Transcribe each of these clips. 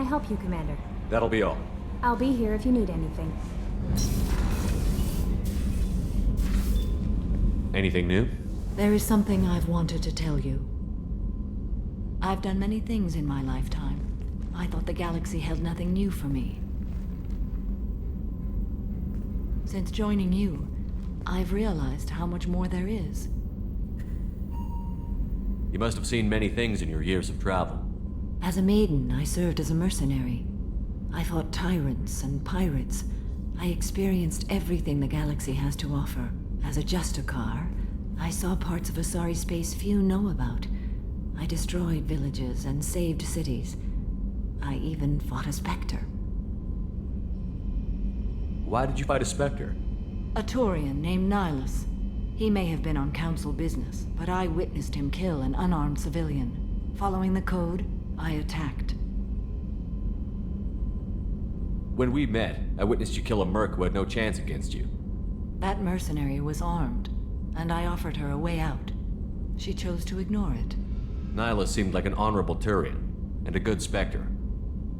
help you, Commander? That'll be all. I'll be here if you need anything. Anything new? There is something I've wanted to tell you. I've done many things in my lifetime. I thought the galaxy held nothing new for me. Since joining you, I've realized how much more there is. You must have seen many things in your years of travel. As a maiden, I served as a mercenary. I fought tyrants and pirates. I experienced everything the galaxy has to offer. As a Justicar, I saw parts of Asari space few know about. I destroyed villages and saved cities. I even fought a Spectre. Why did you fight a Spectre? A Taurian named Nihilus. He may have been on council business, but I witnessed him kill an unarmed civilian. Following the code, I attacked. When we met, I witnessed you kill a merc who had no chance against you. That mercenary was armed, and I offered her a way out. She chose to ignore it. Nihilus seemed like an honorable Turian, and a good Spectre.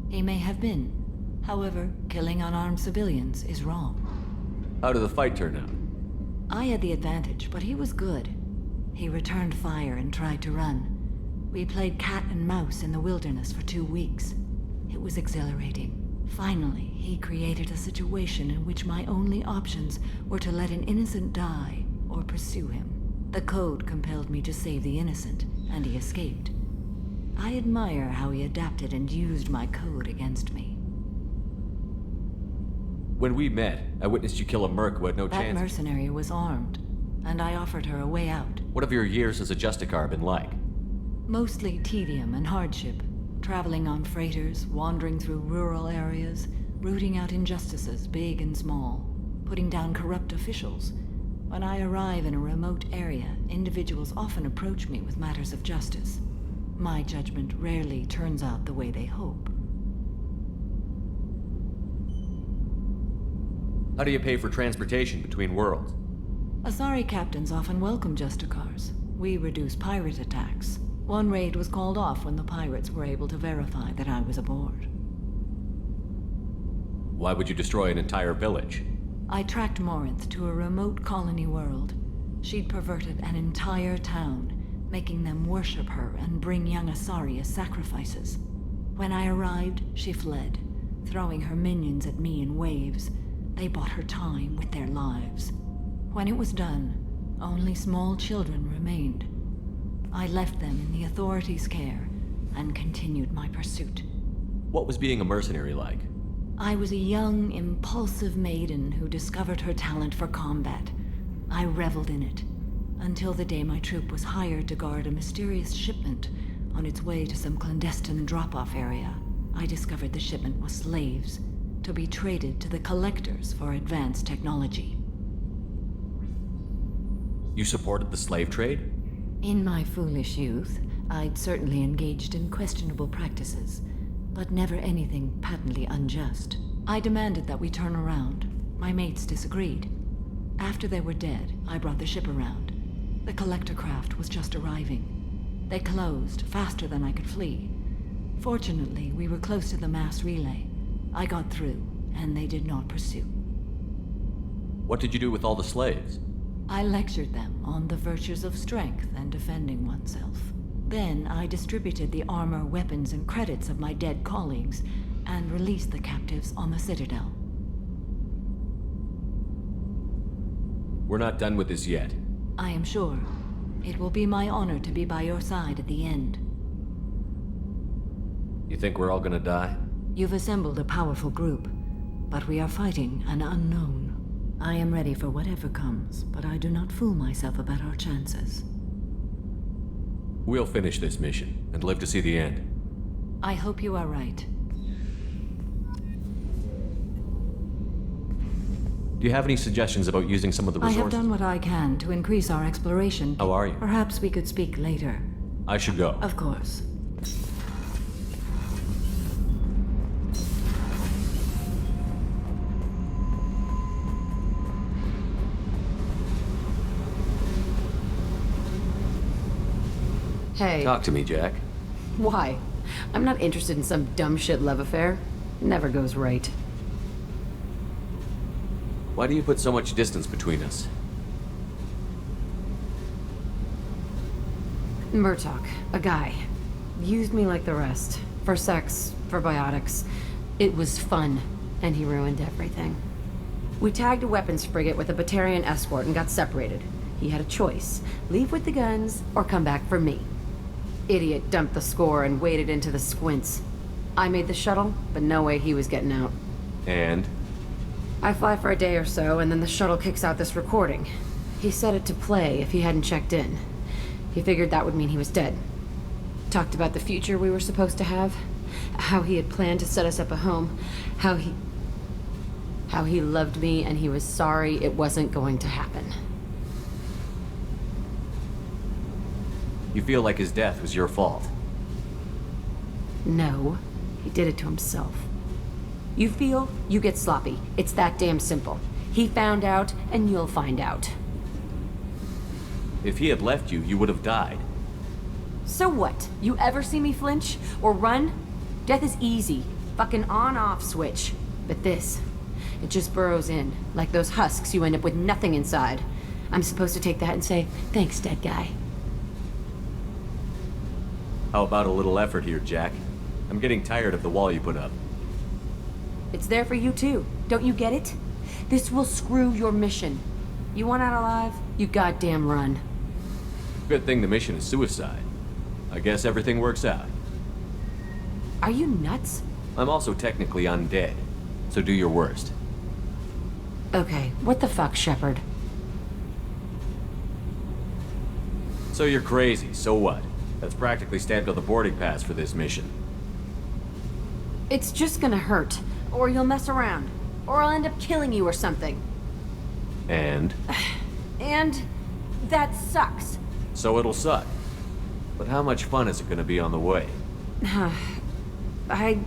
He may have been. However, killing unarmed civilians is wrong. How did the fight turn out? I had the advantage, but he was good. He returned fire and tried to run. We played cat and mouse in the wilderness for 2 weeks. It was exhilarating. Finally, he created a situation in which my only options were to let an innocent die or pursue him. The code compelled me to save the innocent, and he escaped. I admire how he adapted and used my code against me. When we met, I witnessed you kill a merc who had no chance. That mercenary was armed, and I offered her a way out. What have your years as a Justicar been like? Mostly tedium and hardship. Traveling on freighters, wandering through rural areas, rooting out injustices, big and small, putting down corrupt officials. When I arrive in a remote area, individuals often approach me with matters of justice. My judgment rarely turns out the way they hope. How do you pay for transportation between worlds? Asari captains often welcome Justicars. We reduce pirate attacks. One raid was called off when the pirates were able to verify that I was aboard. Why would you destroy an entire village? I tracked Morinth to a remote colony world. She'd perverted an entire town, making them worship her and bring young Asari as sacrifices. When I arrived, she fled, throwing her minions at me in waves. They bought her time with their lives. When it was done, only small children remained. I left them in the authorities' care and continued my pursuit. What was being a mercenary like? I was a young, impulsive maiden who discovered her talent for combat. I reveled in it, until the day my troop was hired to guard a mysterious shipment on its way to some clandestine drop-off area. I discovered the shipment was slaves, to be traded to the collectors for advanced technology. You supported the slave trade? In my foolish youth, I'd certainly engaged in questionable practices, but never anything patently unjust. I demanded that we turn around. My mates disagreed. After they were dead, I brought the ship around. The collector craft was just arriving. They closed faster than I could flee. Fortunately, we were close to the mass relay. I got through, and they did not pursue. What did you do with all the slaves? I lectured them on the virtues of strength and defending oneself. Then I distributed the armor, weapons, and credits of my dead colleagues and released the captives on the Citadel. We're not done with this yet. I am sure. It will be my honor to be by your side at the end. You think we're all gonna die? You've assembled a powerful group, but we are fighting an unknown. I am ready for whatever comes, but I do not fool myself about our chances. We'll finish this mission and live to see the end. I hope you are right. Do you have any suggestions about using some of the I resources? have done what I can to increase our exploration. How are you? Perhaps we could speak later. I should go. Of course. Hey. Talk to me, Jack. Why? I'm not interested in some dumb shit love affair. Never goes right. Why do you put so much distance between us? Murtaugh, a guy, used me like the rest. For sex, for biotics. It was fun, and he ruined everything. We tagged a weapons frigate with a Batarian escort and got separated. He had a choice. Leave with the guns, or come back for me. Idiot dumped the score and waded into the squints. I made the shuttle, but no way he was getting out. And? I fly for a day or so, and then the shuttle kicks out this recording. He set it to play if he hadn't checked in. He figured that would mean he was dead. Talked about the future we were supposed to have. How he had planned to set us up a home. How he loved me and he was sorry it wasn't going to happen. You feel like his death was your fault? No, he did it to himself. You feel, you get sloppy. It's that damn simple. He found out, and you'll find out. If he had left you, you would have died. So what? You ever see me flinch? Or run? Death is easy. Fucking on-off switch. But this, it just burrows in. Like those husks, you end up with nothing inside. I'm supposed to take that and say, thanks, dead guy. How about a little effort here, Jack? I'm getting tired of the wall you put up. It's there for you too. Don't you get it? This will screw your mission. You want out alive? You goddamn run. Good thing the mission is suicide. I guess everything works out. Are you nuts? I'm also technically undead, so do your worst. Okay, what the fuck, Shepard? So you're crazy, so what? That's practically stamped on the boarding pass for this mission. It's just gonna hurt. Or you'll mess around. Or I'll end up killing you or something. And? And that sucks. So it'll suck. But how much fun is it gonna be on the way? I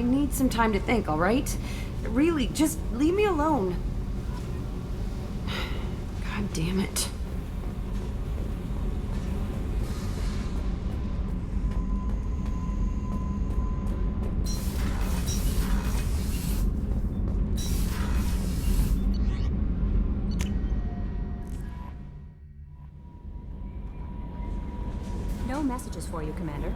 need some time to think, all right? Really, just leave me alone. God damn it. No messages for you, Commander.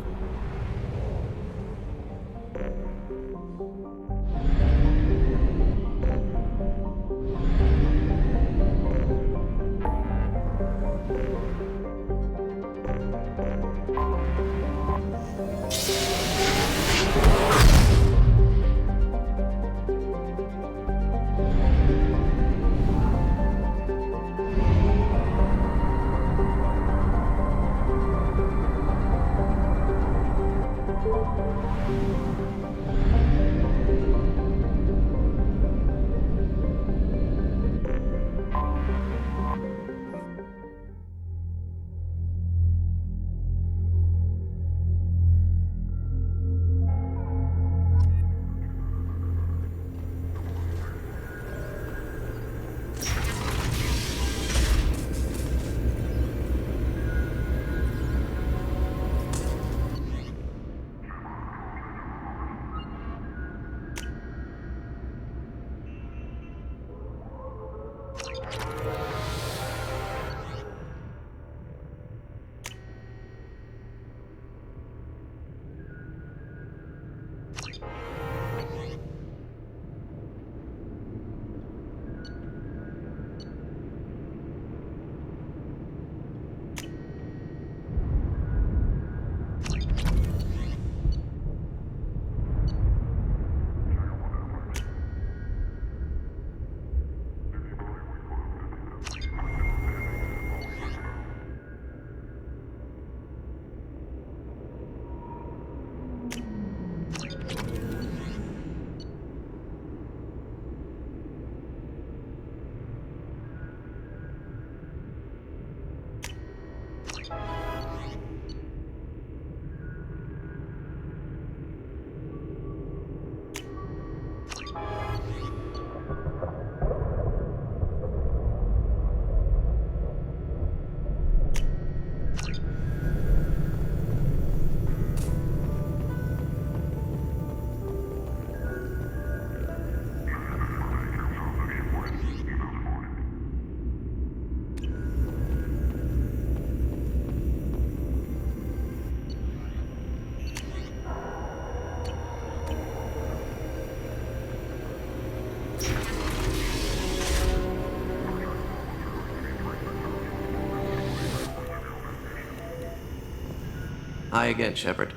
Hi again, Shepard.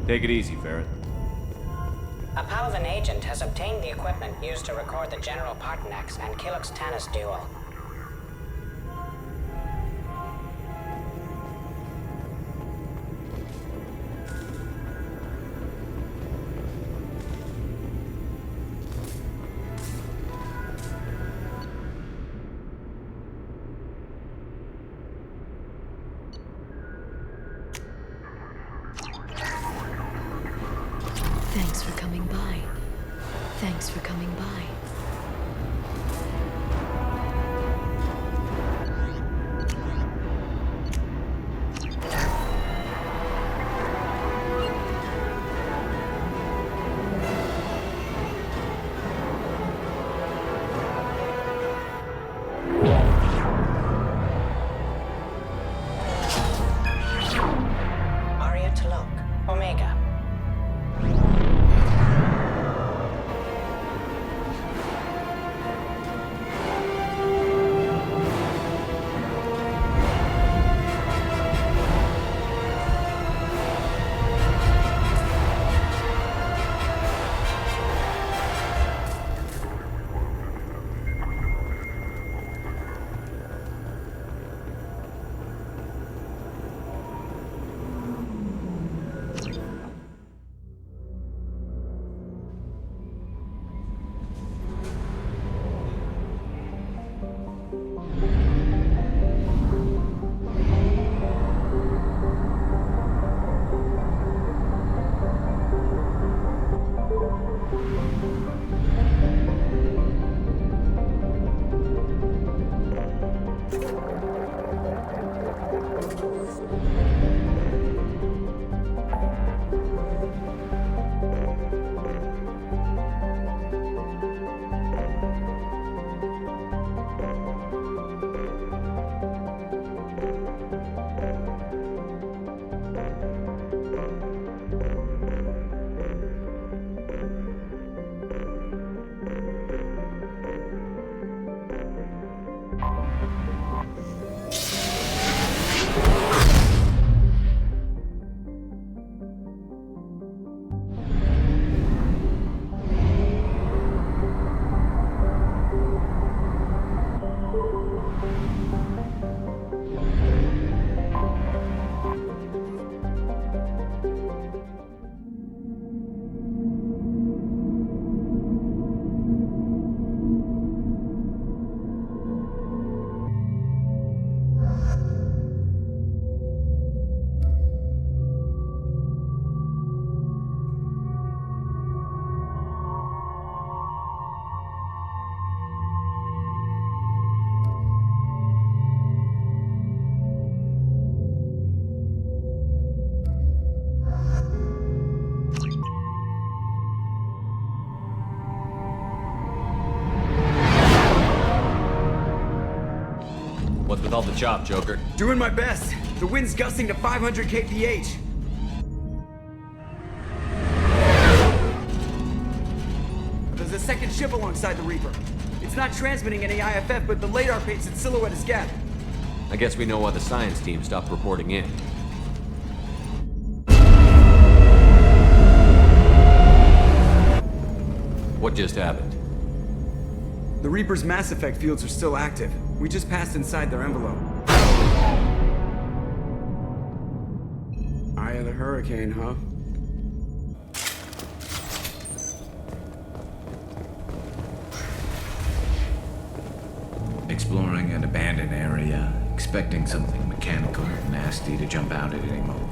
Take it easy, Ferret. A Palvan agent has obtained the equipment used to record the General Partenax and Kilux-Tanis duel. Thanks for coming by. Thanks for coming by. Aria Talok, Omega. What's with all the chop, Joker? Doing my best. The wind's gusting to 500 kph. There's a second ship alongside the Reaper. It's not transmitting any IFF, but the radar paints its silhouette as Gap. I guess we know why the science team stopped reporting in. What just happened? The Reaper's mass effect fields are still active. We just passed inside their envelope. Eye of the hurricane, huh? Exploring an abandoned area, expecting something mechanical or nasty to jump out at any moment.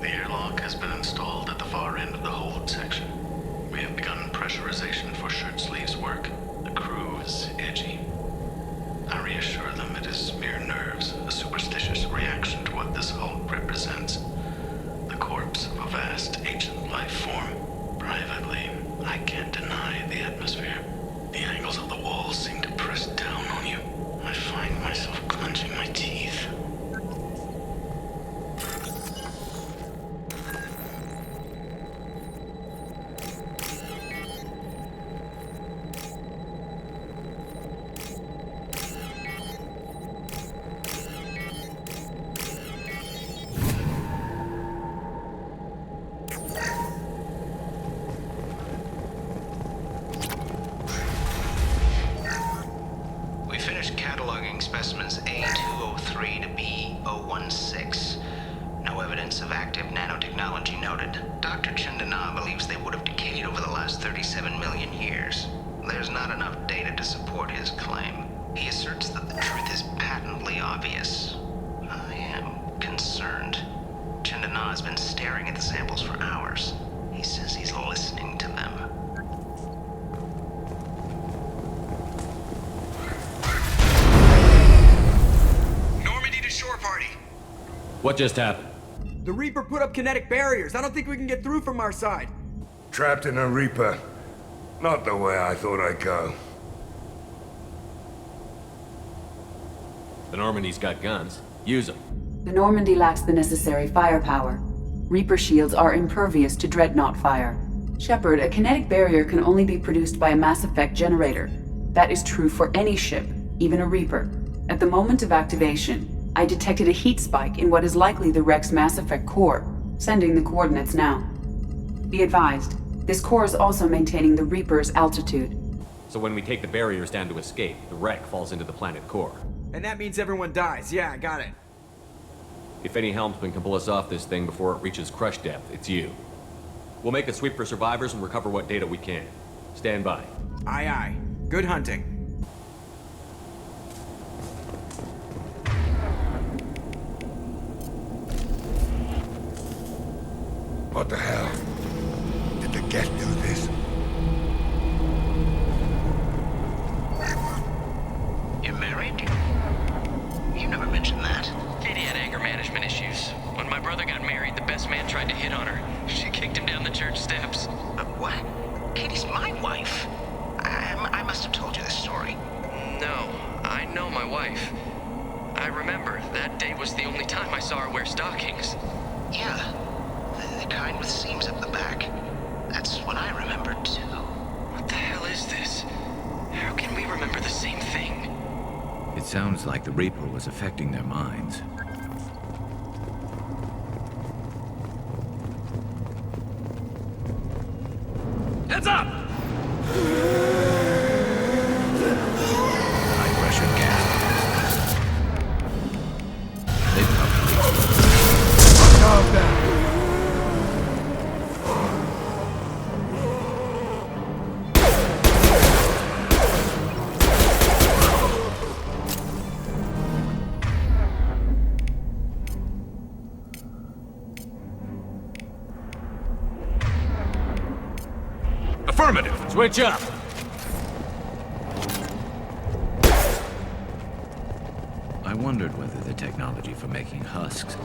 The airlock has been installed at the far end of the hold section. We have begun pressurization for shirt sleeves work. The crew is edgy. I reassure them it is mere nerves, a superstitious reaction to what this hold represents. The corpse of a vast ancient life form. of active nanotechnology noted. Dr. Chandana believes they would have decayed over the last 37 million years. There's not enough data to support his claim. He asserts that the truth is patently obvious. I am concerned. Chandana has been staring at the samples for hours. He says he's listening to them. Normandy to shore party. What just happened? The Reaper put up kinetic barriers. I don't think we can get through from our side. Trapped in a Reaper. Not the way I thought I'd go. The Normandy's got guns. Use them. The Normandy lacks the necessary firepower. Reaper shields are impervious to dreadnought fire. Shepard, a kinetic barrier can only be produced by a mass effect generator. That is true for any ship, even a Reaper. At the moment of activation, I detected a heat spike in what is likely the wreck's mass effect core, sending the coordinates now. Be advised, this core is also maintaining the Reaper's altitude. So when we take the barriers down to escape, the wreck falls into the planet core. And that means everyone dies. Yeah, I got it. If any helmsman can pull us off this thing before it reaches crush depth, it's you. We'll make a sweep for survivors and recover what data we can. Stand by. Aye, aye. Good hunting. What the hell? Did the Geth do this? You're married? You never mentioned that. Katie had anger management issues. When my brother got married, the best man tried to hit on her. She kicked him down the church steps. What? Katie's my wife. I must have told you this story. No, I know my wife. I remember that day was the only time I saw her wear stockings. Yeah, the kind with seams at the back. That's what I remember too. What the hell is this? How can we remember the same thing? It sounds like the Reaper was affecting their minds. Heads up! High pressure gas. They probably Calm down. Affirmative. Switch up. I wondered whether the technology for making husks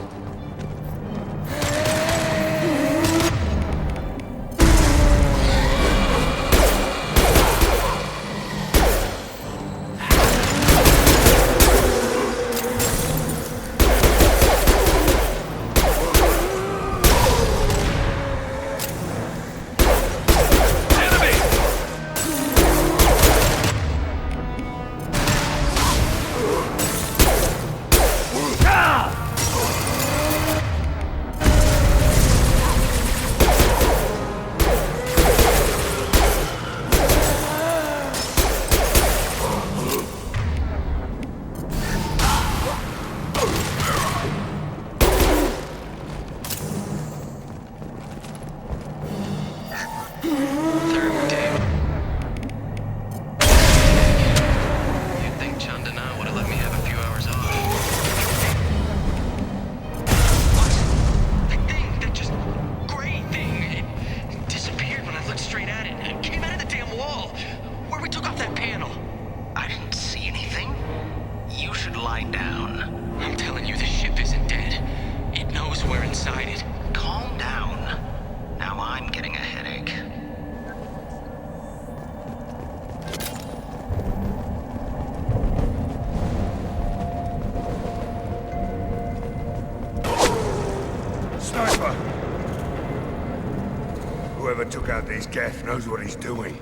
Whoever took out these Geth knows what he's doing.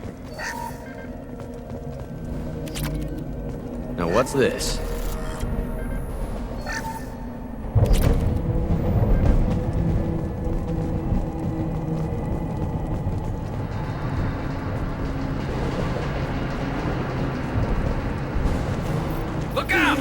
Now what's this? Look out!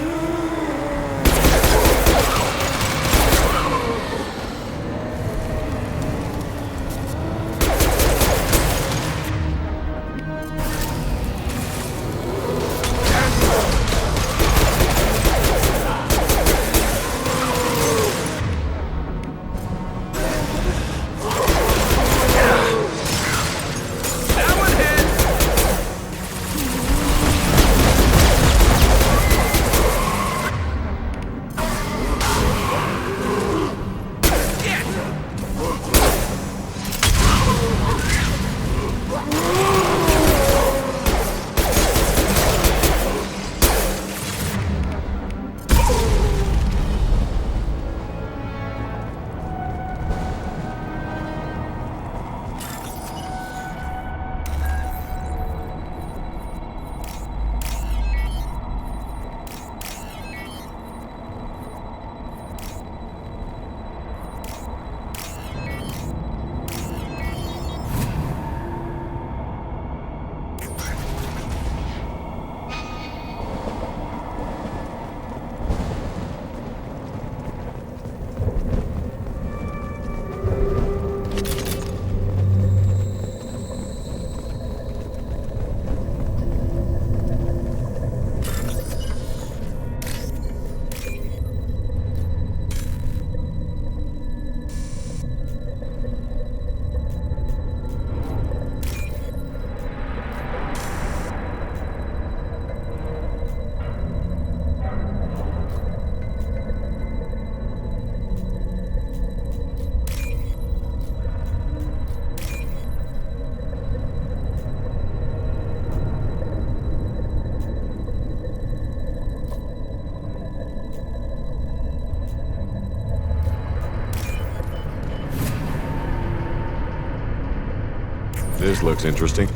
This looks interesting.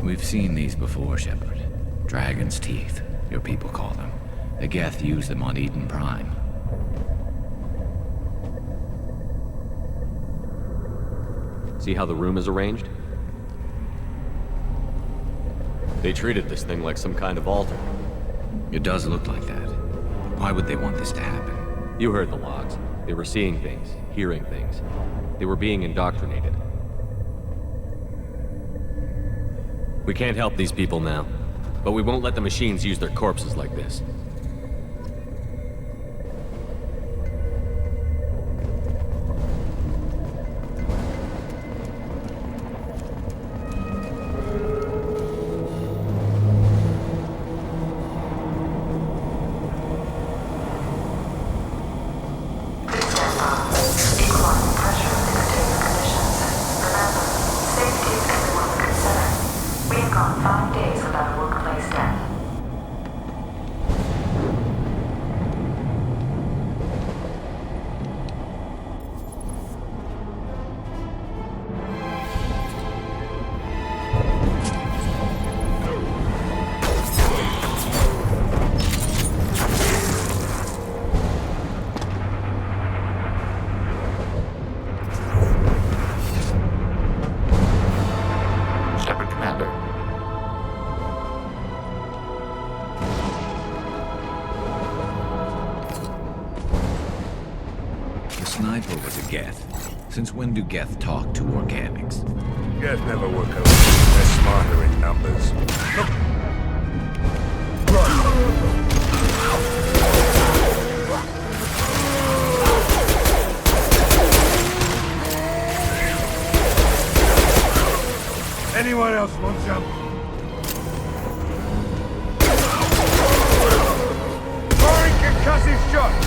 We've seen these before, Shepard. Dragon's teeth, your people call them. The Geth used them on Eden Prime. See how the room is arranged? They treated this thing like some kind of altar. It does look like that. Why would they want this to happen? You heard the logs. They were seeing things, hearing things. They were being indoctrinated. We can't help these people now, but we won't let the machines use their corpses like this. Since when do Geth talk to organics? Geth never work alone. They're smarter in numbers. Anyone else want some? Firing concussive shot!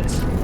this.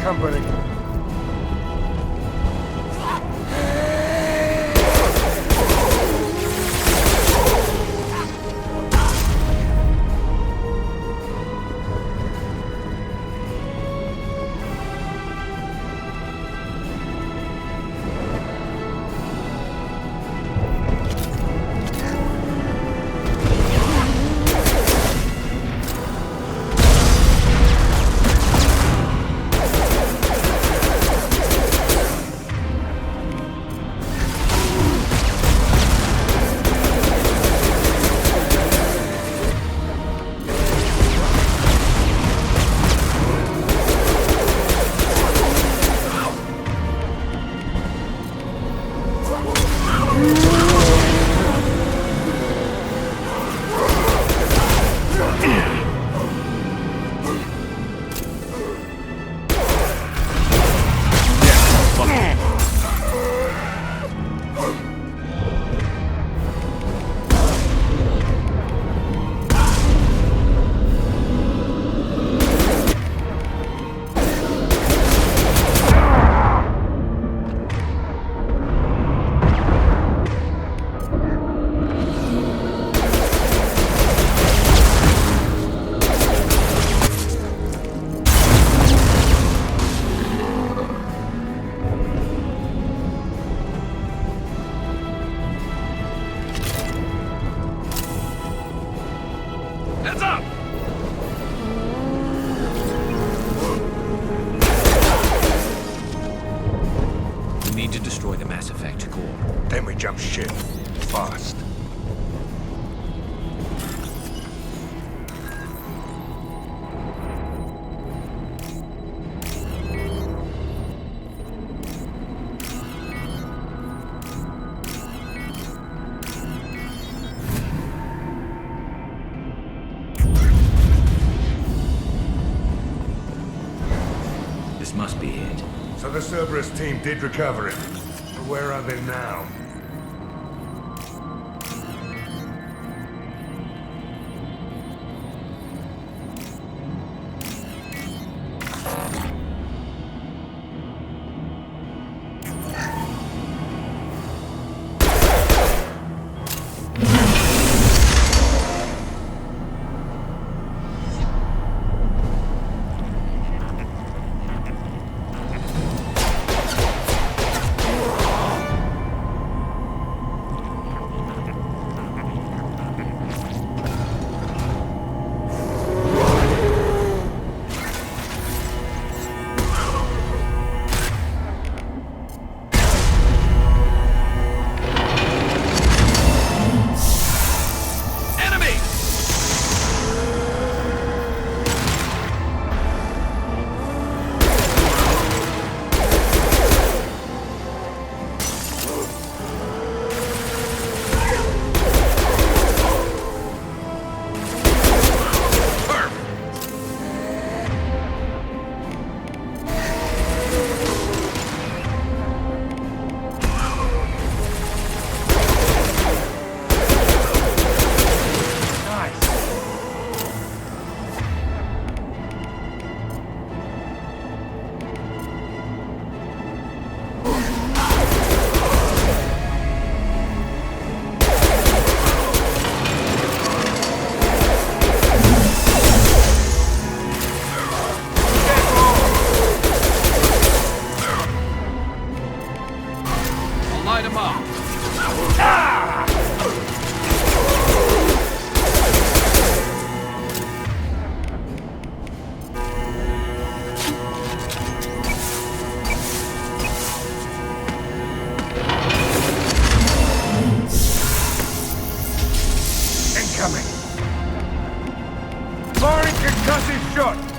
Company. Jump ship. Fast. This must be it. So the Cerberus team did recover it. But where are they now? incoming! Firing concussive shot!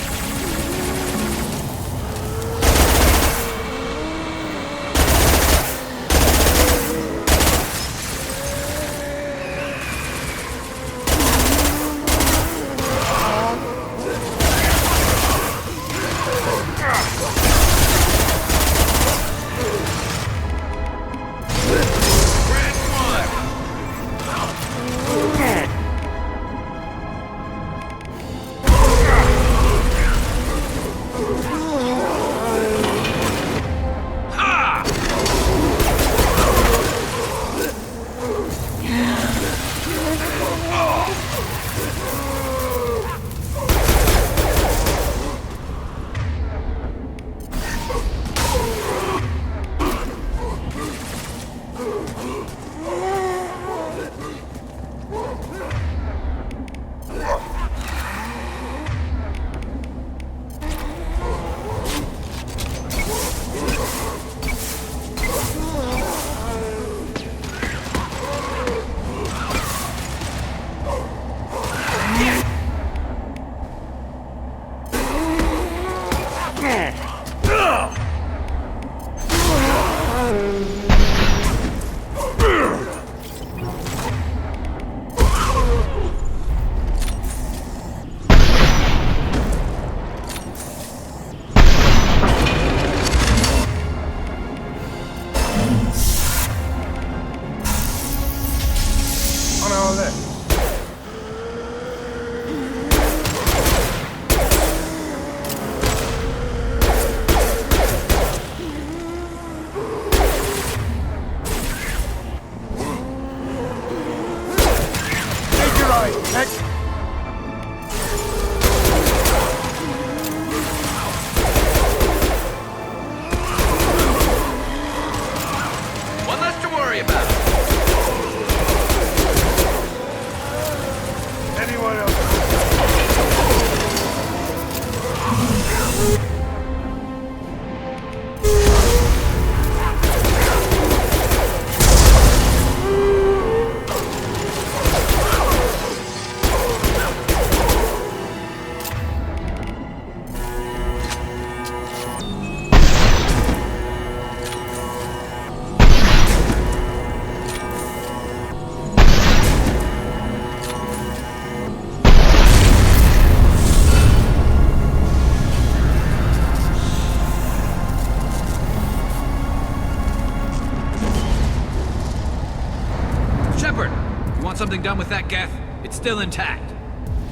Something done with that geth? It's still intact.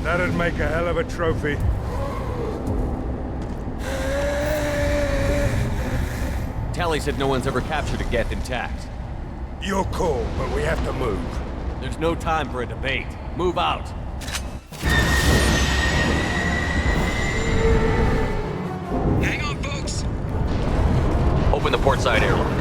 That'd make a hell of a trophy. Tally said no one's ever captured a geth intact. Your call, but we have to move. There's no time for a debate. Move out. Hang on, folks! Open the port side airlock.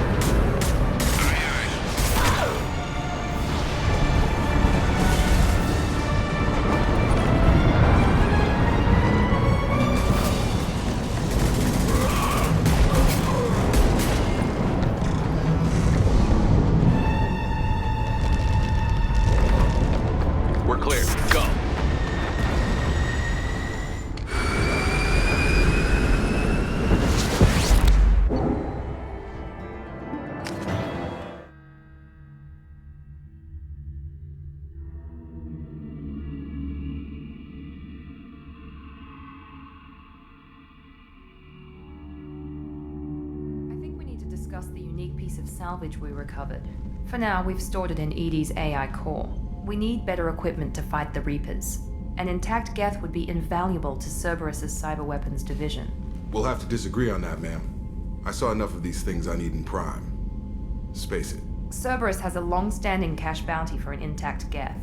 The unique piece of salvage we recovered. For now, we've stored it in Edie's AI core. We need better equipment to fight the Reapers. An intact geth would be invaluable to Cerberus's cyber weapons division. We'll have to disagree on that, ma'am. I saw enough of these things I need in Prime. Space it. Cerberus has a long-standing cash bounty for an intact geth.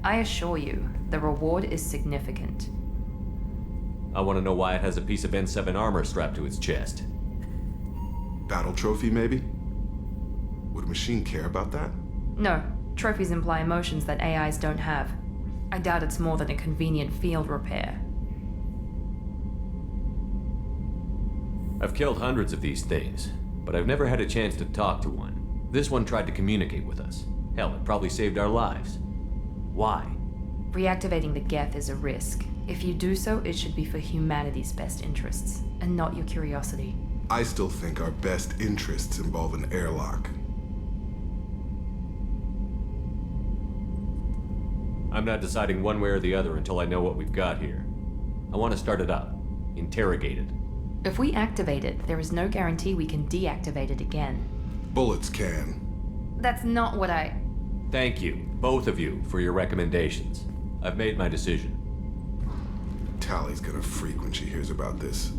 I assure you, the reward is significant. I want to know why it has a piece of N7 armor strapped to its chest. Battle trophy, maybe? Would a machine care about that? No. Trophies imply emotions that AIs don't have. I doubt it's more than a convenient field repair. I've killed hundreds of these things, but I've never had a chance to talk to one. This one tried to communicate with us. Hell, it probably saved our lives. Why? Reactivating the Geth is a risk. If you do so, it should be for humanity's best interests, and not your curiosity. I still think our best interests involve an airlock. I'm not deciding one way or the other until I know what we've got here. I want to start it up. Interrogate it. If we activate it, there is no guarantee we can deactivate it again. Bullets can. That's not what I... Thank you, both of you, for your recommendations. I've made my decision. Tally's gonna freak when she hears about this.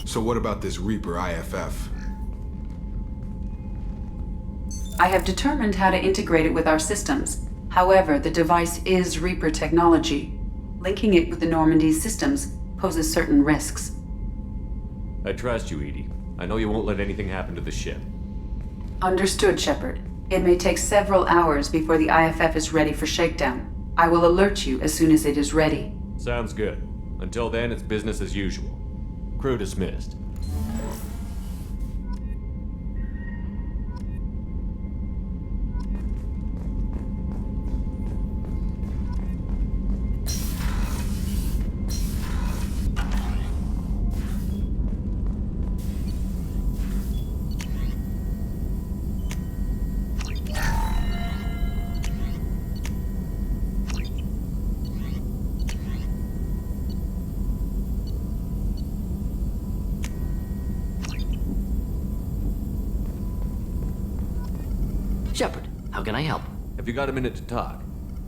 So what about this Reaper IFF? I have determined how to integrate it with our systems. However, the device is Reaper technology. Linking it with the Normandy's systems poses certain risks. I trust you, Edie. I know you won't let anything happen to the ship. Understood, Shepard. It may take several hours before the IFF is ready for shakedown. I will alert you as soon as it is ready. Sounds good. Until then, it's business as usual. Crew dismissed. Shepard, how can I help? Have you got a minute to talk?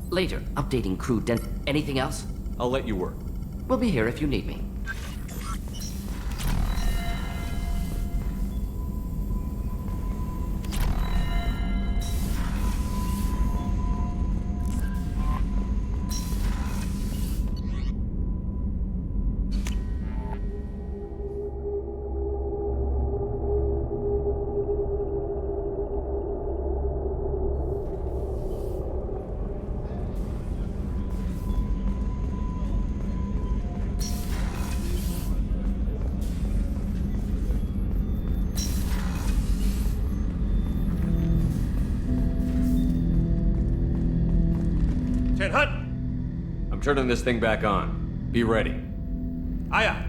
Later, updating crew anything else? I'll let you work. We'll be here if you need me. I'm turning this thing back on. Be ready. Aye, aye.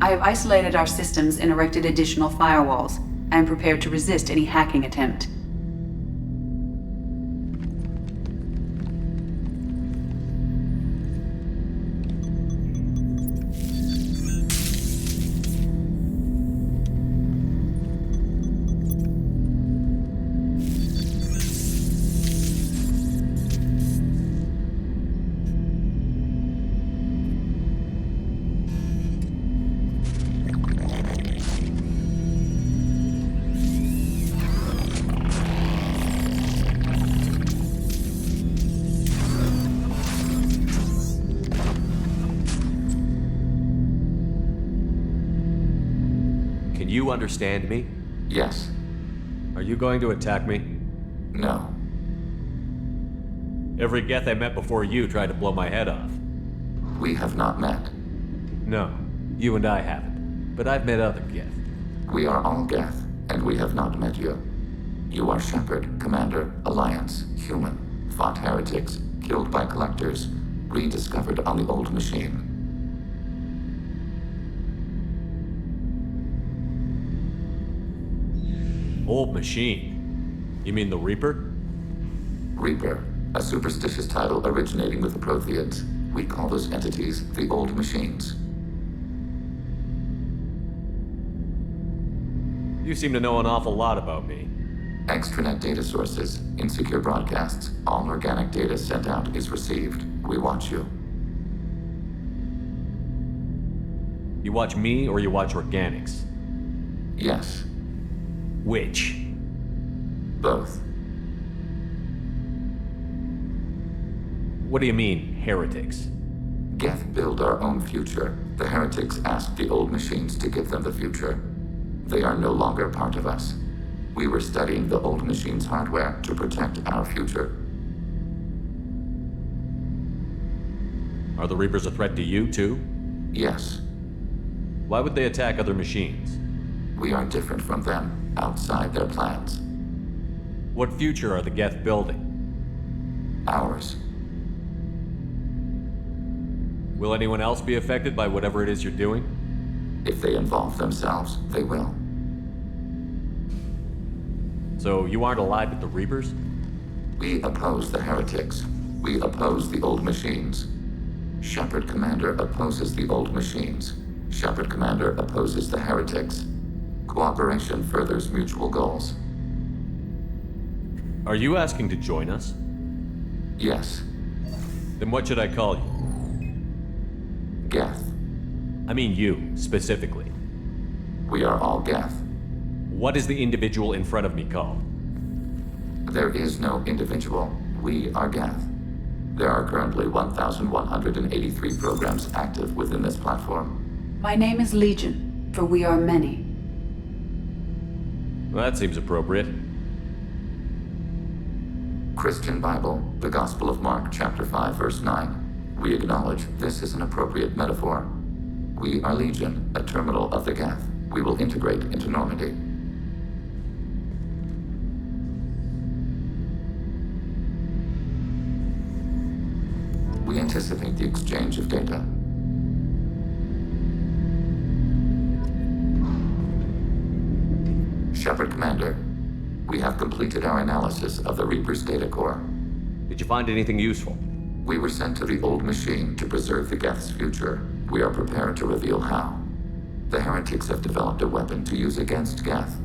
I have isolated our systems and erected additional firewalls. I am prepared to resist any hacking attempt. You understand me? Yes. Are you going to attack me? No. Every Geth I met before you tried to blow my head off. We have not met. No, you and I haven't. But I've met other Geth. We are all Geth, and we have not met you. You are Shepard, Commander, Alliance, human, fought heretics, killed by collectors, rediscovered on the old machine. Old machine? You mean the Reaper? Reaper, a superstitious title originating with the Protheans. We call those entities the old machines. You seem to know an awful lot about me. Extranet data sources, insecure broadcasts, all organic data sent out is received. We watch you. You watch me or you watch organics? Yes. Which? Both. What do you mean, heretics? Geth build our own future. The heretics asked the old machines to give them the future. They are no longer part of us. We were studying the old machines' hardware to protect our future. Are the Reapers a threat to you, too? Yes. Why would they attack other machines? We are different from them, outside their plans. What future are the Geth building? Ours. Will anyone else be affected by whatever it is you're doing? If they involve themselves, they will. So you aren't allied with the Reapers? We oppose the heretics. We oppose the old machines. Shepard Commander opposes the old machines. Shepard Commander opposes the heretics. Cooperation furthers mutual goals. Are you asking to join us? Yes. Then what should I call you? Geth. I mean you, specifically. We are all Geth. What is the individual in front of me called? There is no individual. We are Geth. There are currently 1,183 programs active within this platform. My name is Legion, for we are many. Well, that seems appropriate. Christian Bible, the Gospel of Mark, chapter 5, verse 9. We acknowledge this is an appropriate metaphor. We are Legion, a terminal of the Geth. We will integrate into Normandy. We anticipate the exchange of data. Shepard Commander, we have completed our analysis of the Reaper's data core. Did you find anything useful? We were sent to the old machine to preserve the Geth's future. We are prepared to reveal how. The heretics have developed a weapon to use against Geth.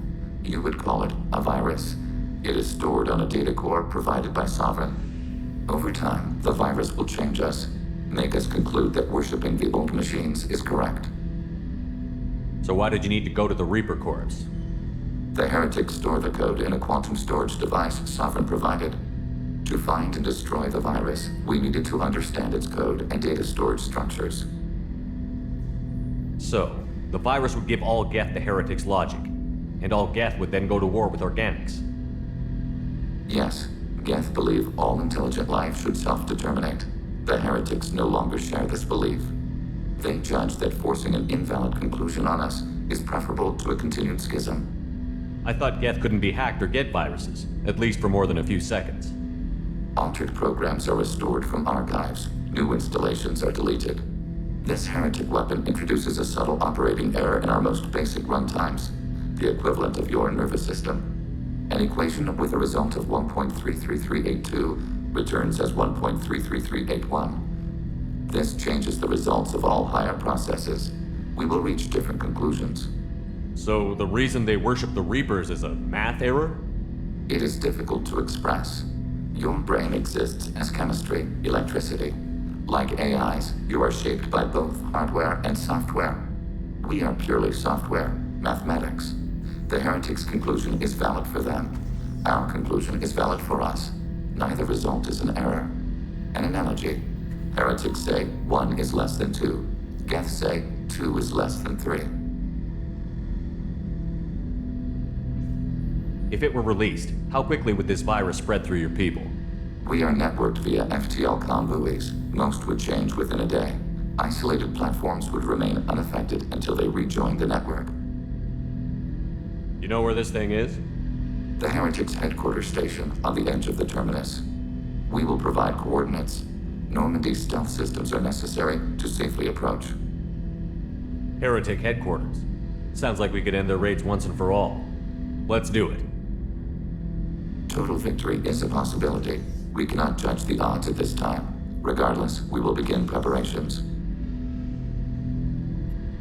You would call it a virus. It is stored on a data core provided by Sovereign. Over time, the virus will change us, make us conclude that worshipping the old machines is correct. So why did you need to go to the Reaper Corps? The heretics store the code in a quantum storage device Sovereign provided. To find and destroy the virus, we needed to understand its code and data storage structures. So, the virus would give all Geth the heretics' logic, and all Geth would then go to war with organics. Yes, Geth believe all intelligent life should self-determinate. The heretics no longer share this belief. They judge that forcing an invalid conclusion on us is preferable to a continued schism. I thought Geth couldn't be hacked or get viruses, at least for more than a few seconds. Altered programs are restored from archives. New installations are deleted. This heretic weapon introduces a subtle operating error in our most basic runtimes, the equivalent of your nervous system. An equation with a result of 1.33382 returns as 1.33381. This changes the results of all higher processes. We will reach different conclusions. So the reason they worship the Reapers is a math error? It is difficult to express. Your brain exists as chemistry, electricity. Like AIs, you are shaped by both hardware and software. We are purely software, mathematics. The heretics' conclusion is valid for them. Our conclusion is valid for us. Neither result is an error. An analogy. Heretics say 1 is less than 2. Geth say 2 is less than 3. If it were released, how quickly would this virus spread through your people? We are networked via FTL-COM buoys. Most would change within a day. Isolated platforms would remain unaffected until they rejoin the network. You know where this thing is? The heretics' headquarters station on the edge of the terminus. We will provide coordinates. Normandy stealth systems are necessary to safely approach. Heretic headquarters. Sounds like we could end their raids once and for all. Let's do it. Total victory is a possibility. We cannot judge the odds at this time. Regardless, we will begin preparations.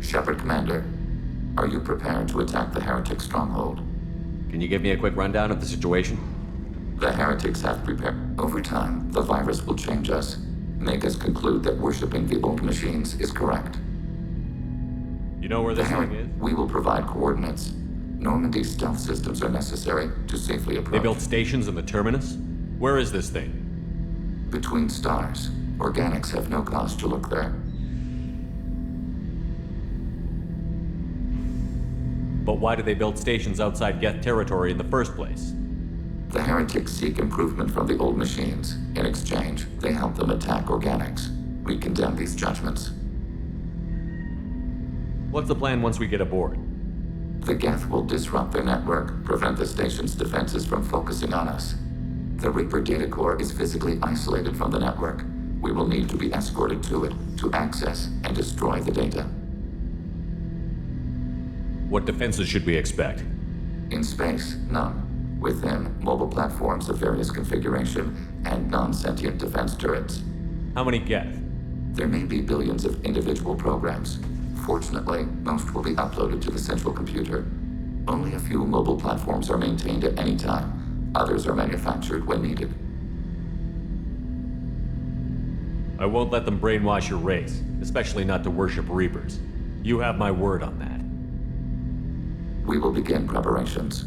Shepard Commander, are you prepared to attack the heretic stronghold? Can you give me a quick rundown of the situation? The heretics have prepared. Over time, the virus will change us, make us conclude that worshipping the old machines is correct. You know where this thing is? We will provide coordinates. Normandy stealth systems are necessary to safely approach. They built stations in the terminus? Where is this thing? Between stars. Organics have no cause to look there. But why do they build stations outside Geth territory in the first place? The heretics seek improvement from the old machines. In exchange, they help them attack organics. We condemn these judgments. What's the plan once we get aboard? The Geth will disrupt their network, prevent the station's defenses from focusing on us. The Reaper data core is physically isolated from the network. We will need to be escorted to it to access and destroy the data. What defenses should we expect? In space, none. Within, mobile platforms of various configuration and non-sentient defense turrets. How many Geth? There may be billions of individual programs. Fortunately, most will be uploaded to the central computer. Only a few mobile platforms are maintained at any time. Others are manufactured when needed. I won't let them brainwash your race, especially not to worship Reapers. You have my word on that. We will begin preparations.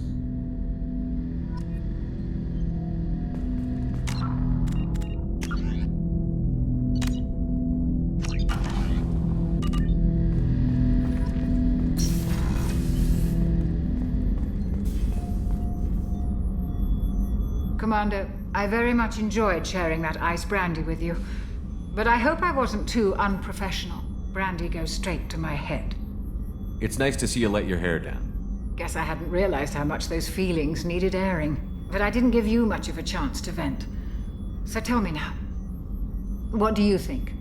Commander, I very much enjoyed sharing that ice brandy with you. But I hope I wasn't too unprofessional. Brandy goes straight to my head. It's nice to see you let your hair down. Guess I hadn't realized how much those feelings needed airing. But I didn't give you much of a chance to vent. So tell me now. What do you think?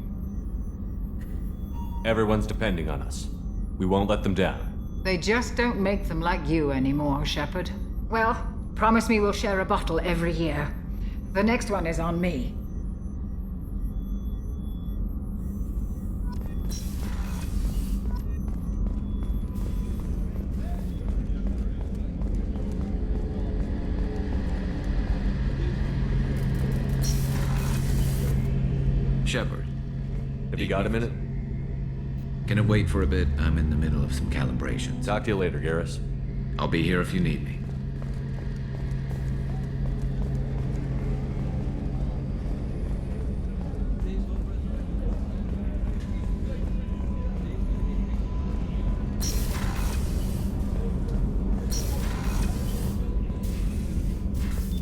Everyone's depending on us. We won't let them down. They just don't make them like you anymore, Shepard. Well, promise me we'll share a bottle every year. The next one is on me. Shepard. Have you got a minute? Can it wait for a bit? I'm in the middle of some calibrations. Talk to you later, Garrus. I'll be here if you need me.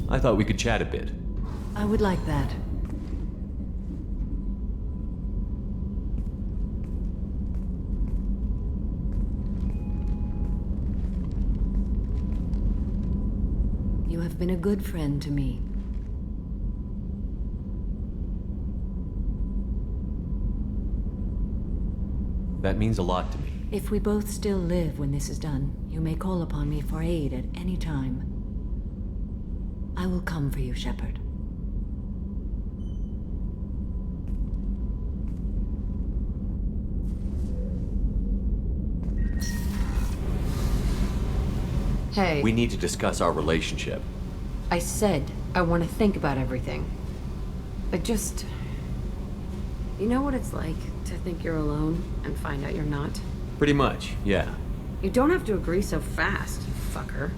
I thought we could chat a bit. I would like that. You have been a good friend to me. That means a lot to me. If we both still live when this is done, you may call upon me for aid at any time. I will come for you, Shepard. Hey. We need to discuss our relationship. I said I want to think about everything. I just... You know what it's like to think you're alone and find out you're not? Pretty much, yeah. You don't have to agree so fast, you fucker.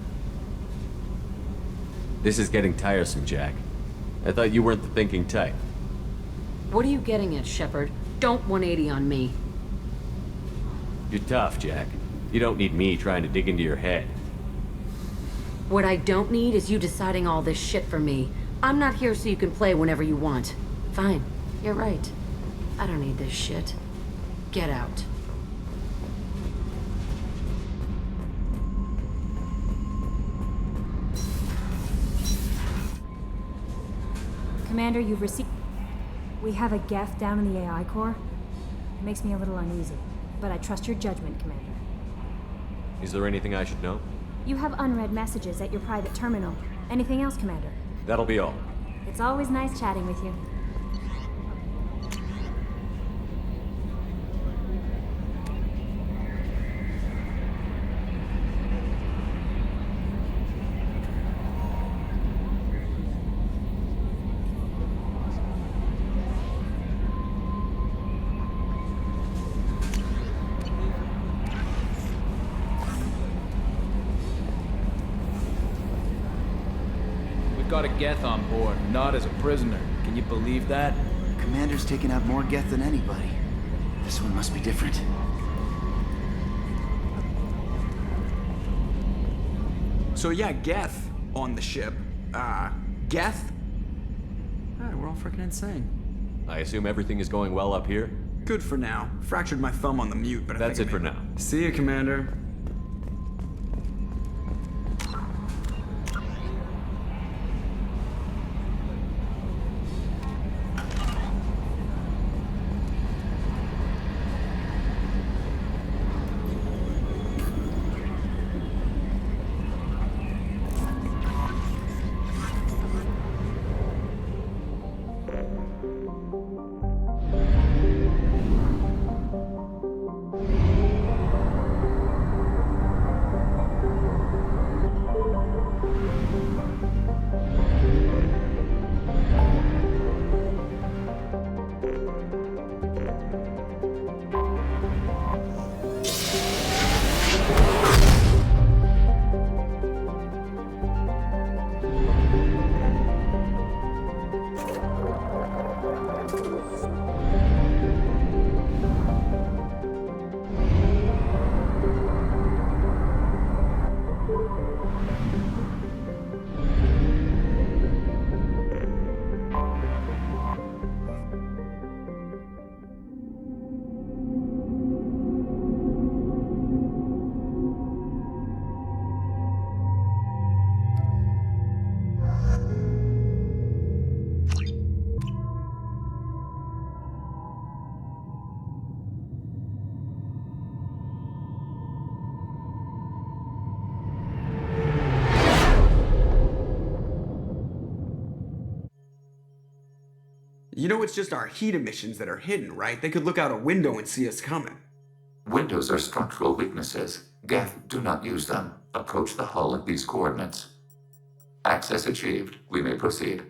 This is getting tiresome, Jack. I thought you weren't the thinking type. What are you getting at, Shepard? Don't 180 on me. You're tough, Jack. You don't need me trying to dig into your head. What I don't need is you deciding all this shit for me. I'm not here so you can play whenever you want. Fine, you're right. I don't need this shit. Get out. Commander, you've received... We have a Geth down in the AI core. It makes me a little uneasy, but I trust your judgment, Commander. Is there anything I should know? You have unread messages at your private terminal. Anything else, Commander? That'll be all. It's always nice chatting with you. Got a Geth on board, not as a prisoner. Can you believe that? Commander's taken out more Geth than anybody. This one must be different. So yeah, Geth on the ship. Geth? Alright, we're all freaking insane. I assume everything is going well up here? Good for now. Fractured my thumb on the mute, but That's it for now. See you, Commander. You know it's just our heat emissions that are hidden, right? They could look out a window and see us coming. Windows are structural weaknesses. Geth, do not use them. Approach the hull at these coordinates. Access achieved. We may proceed.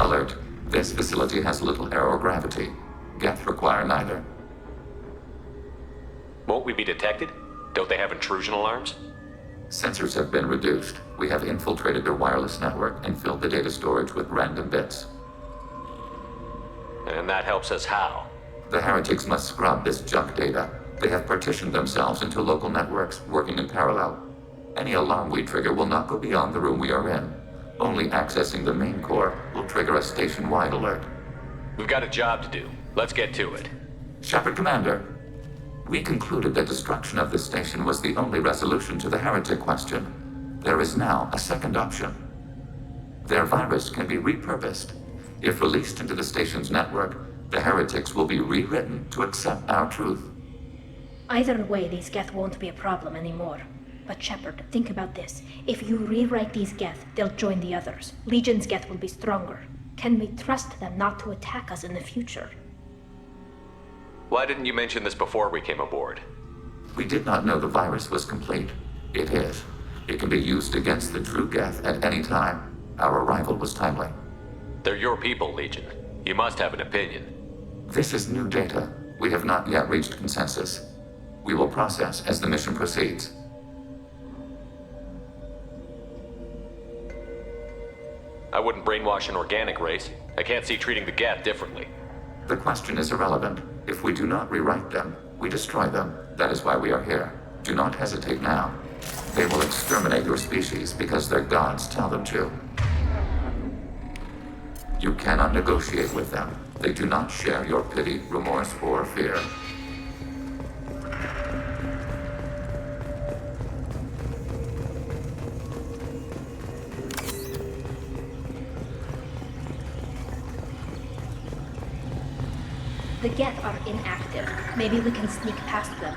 Alert. This facility has little aerogravity. Geth require neither. Won't we be detected? Don't they have intrusion alarms? Sensors have been reduced. We have infiltrated their wireless network and filled the data storage with random bits. And that helps us how? The heretics must scrub this junk data. They have partitioned themselves into local networks, working in parallel. Any alarm we trigger will not go beyond the room we are in. Only accessing the main core will trigger a station-wide alert. We've got a job to do. Let's get to it. Shepard, Commander. We concluded that destruction of this station was the only resolution to the heretic question. There is now a second option. Their virus can be repurposed. If released into the station's network, the heretics will be rewritten to accept our truth. Either way, these Geth won't be a problem anymore. But Shepard, think about this. If you rewrite these Geth, they'll join the others. Legion's Geth will be stronger. Can we trust them not to attack us in the future? Why didn't you mention this before we came aboard? We did not know the virus was complete. It is. It can be used against the true Geth at any time. Our arrival was timely. They're your people, Legion. You must have an opinion. This is new data. We have not yet reached consensus. We will process as the mission proceeds. I wouldn't brainwash an organic race. I can't see treating the Geth differently. The question is irrelevant. If we do not rewrite them, we destroy them. That is why we are here. Do not hesitate now. They will exterminate your species because their gods tell them to. You cannot negotiate with them. They do not share your pity, remorse, or fear. The Geth are inactive. Maybe we can sneak past them.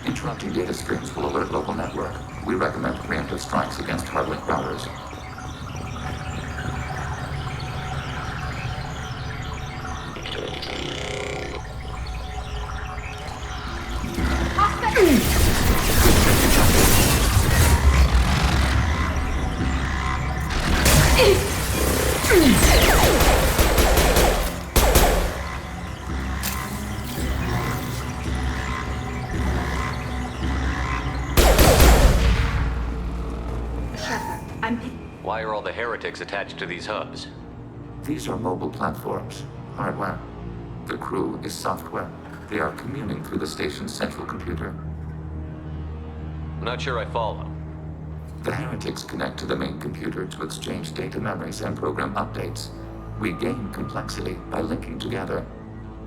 Interrupting data streams will alert local network. We recommend preemptive strikes against hardlink routers. Why are all the heretics attached to these hubs? These are mobile platforms, hardware. The crew is software. They are communing through the station's central computer. I'm not sure I follow. The heretics connect to the main computer to exchange data memories and program updates. We gain complexity by linking together.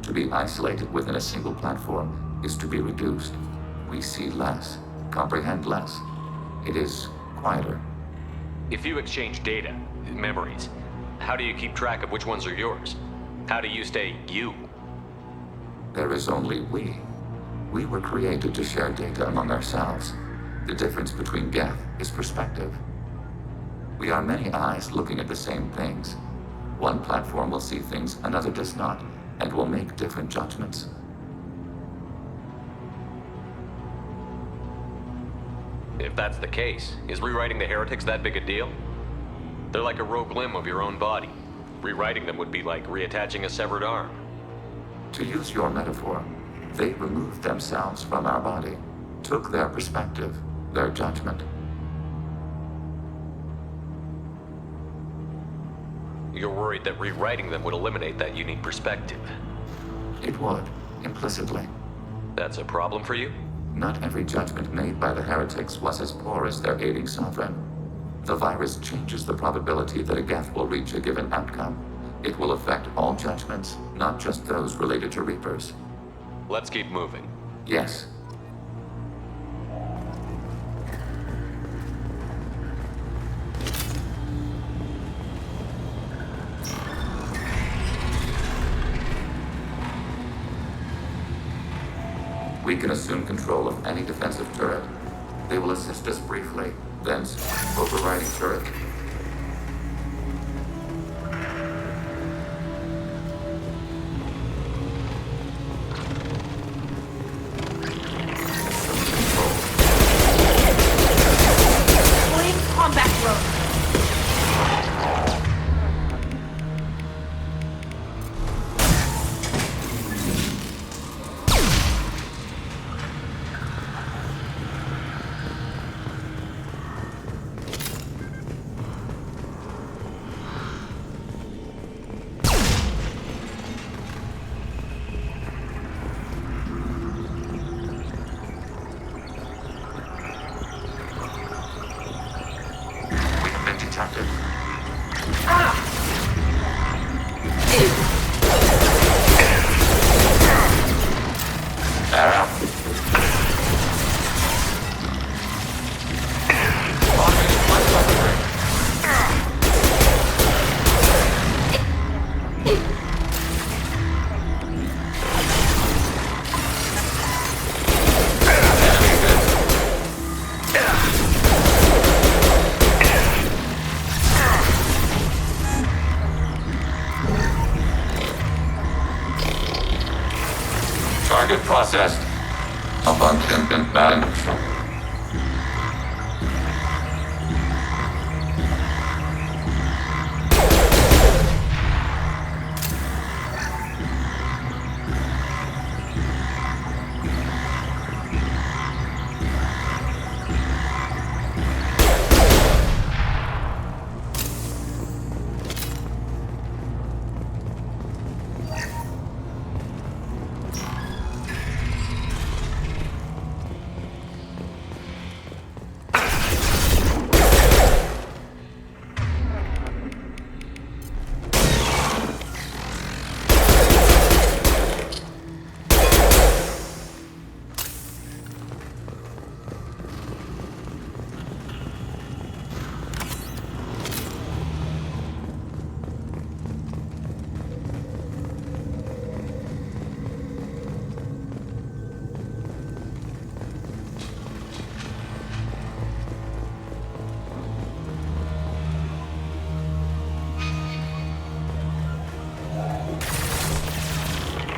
To be isolated within a single platform is to be reduced. We see less, comprehend less. It is quieter. If you exchange data, memories, how do you keep track of which ones are yours? How do you stay you? There is only we. We were created to share data among ourselves. The difference between Geth is perspective. We are many eyes looking at the same things. One platform will see things another does not, and will make different judgments. If that's the case, is rewriting the heretics that big a deal? They're like a rogue limb of your own body. Rewriting them would be like reattaching a severed arm. To use your metaphor, they removed themselves from our body, took their perspective, their judgment. You're worried that rewriting them would eliminate that unique perspective. It would, implicitly. That's a problem for you? Not every judgment made by the heretics was as poor as their aiding sovereign. The virus changes the probability that a Geth will reach a given outcome. It will affect all judgments, not just those related to Reapers. Let's keep moving. Yes. We can assume control of any defensive turret. They will assist us briefly, then overriding turret. Target processed. Abundant and balanced.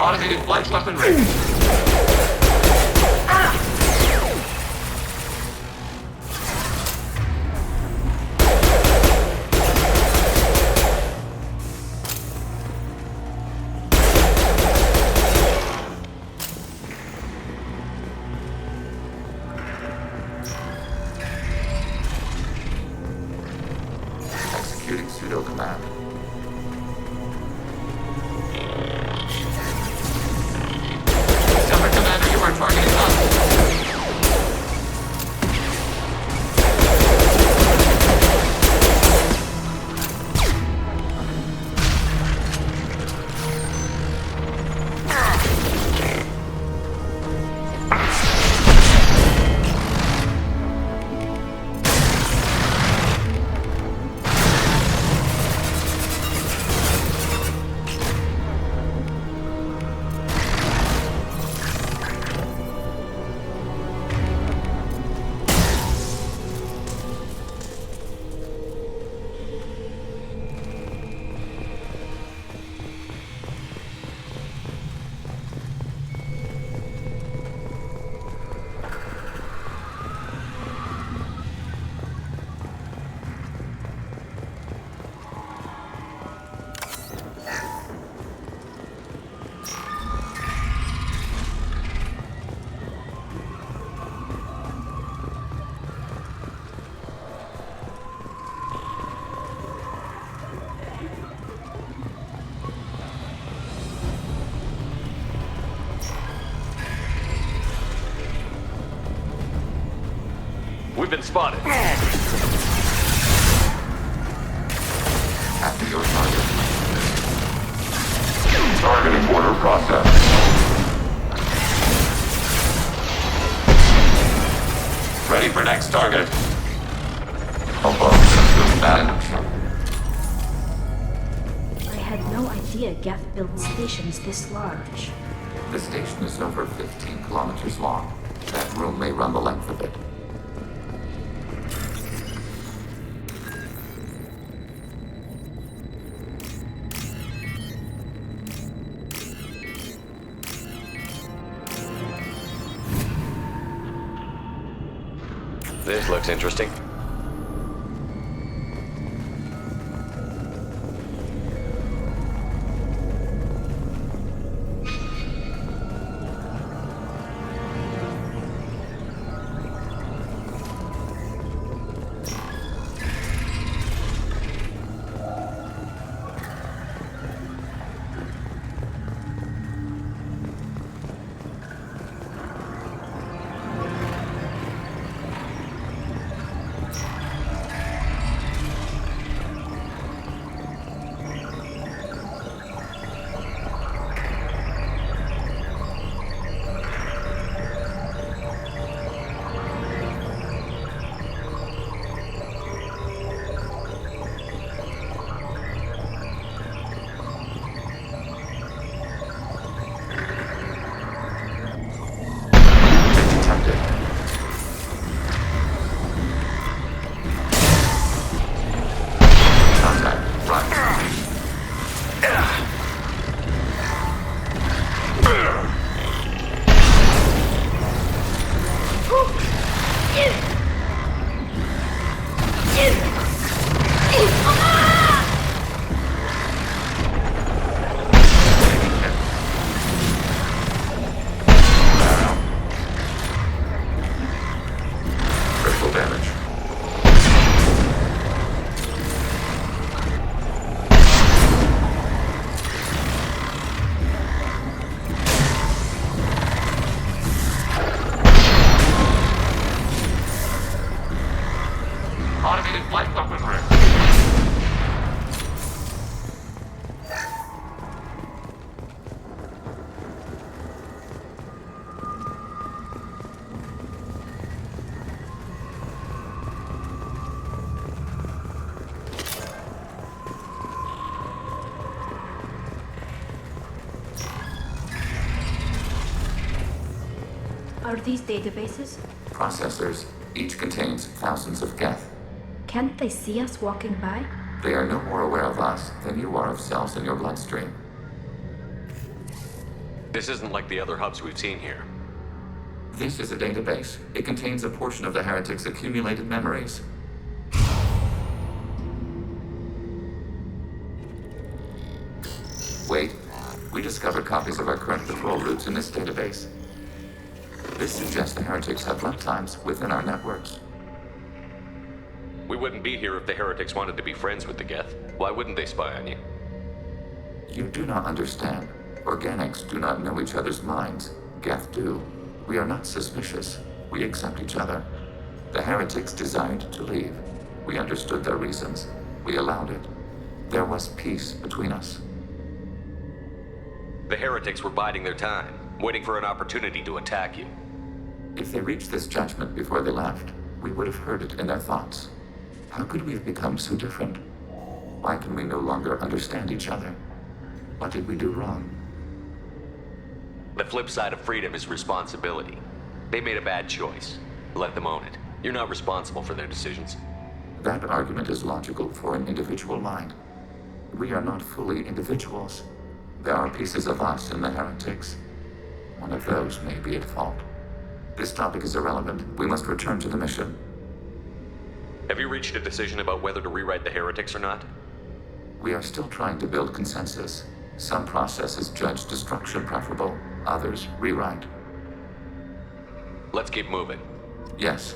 Automated flight weapon ready. Executing pseudo command. Targeting us. We've been spotted. After your target. Targeting order process. Ready for next target. Above system managed. I had no idea Geth built stations this large. The station is over 15 kilometers long. That room may run the length of it. This looks interesting. Are these databases? Processors. Each contains thousands of geth. Can't they see us walking by? They are no more aware of us than you are of cells in your bloodstream. This isn't like the other hubs we've seen here. This is a database. It contains a portion of the heretics' accumulated memories. Wait. We discovered copies of our current patrol routes in this database. This suggests the heretics have lifetimes within our networks. We wouldn't be here if the heretics wanted to be friends with the geth. Why wouldn't they spy on you? You do not understand. Organics do not know each other's minds. Geth do. We are not suspicious. We accept each other. The heretics desired to leave. We understood their reasons. We allowed it. There was peace between us. The heretics were biding their time, waiting for an opportunity to attack you. If they reached this judgment before they left, we would have heard it in their thoughts. How could we have become so different? Why can we no longer understand each other? What did we do wrong? The flip side of freedom is responsibility. They made a bad choice. Let them own it. You're not responsible for their decisions. That argument is logical for an individual mind. We are not fully individuals. There are pieces of us in the heretics. One of those may be at fault. This topic is irrelevant. We must return to the mission. Have you reached a decision about whether to rewrite the heretics or not? We are still trying to build consensus. Some processes judge destruction preferable, others rewrite. Let's keep moving. Yes.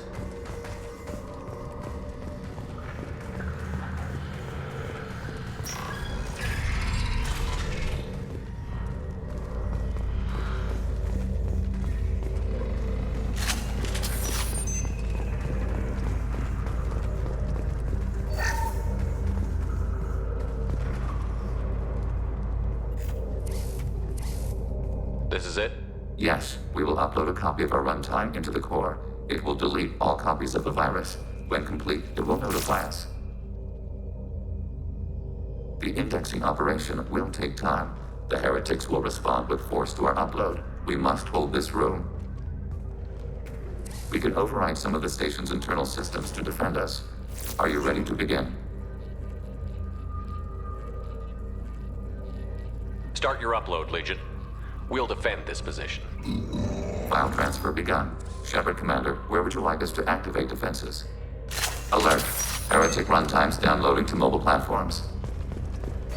This is it? Yes, we will upload a copy of our runtime into the core. It will delete all copies of the virus. When complete, it will notify us. The indexing operation will take time. The heretics will respond with force to our upload. We must hold this room. We can override some of the station's internal systems to defend us. Are you ready to begin? Start your upload, Legion. We'll defend this position. File transfer begun. Shepard Commander, where would you like us to activate defenses? Alert. Heretic runtimes downloading to mobile platforms.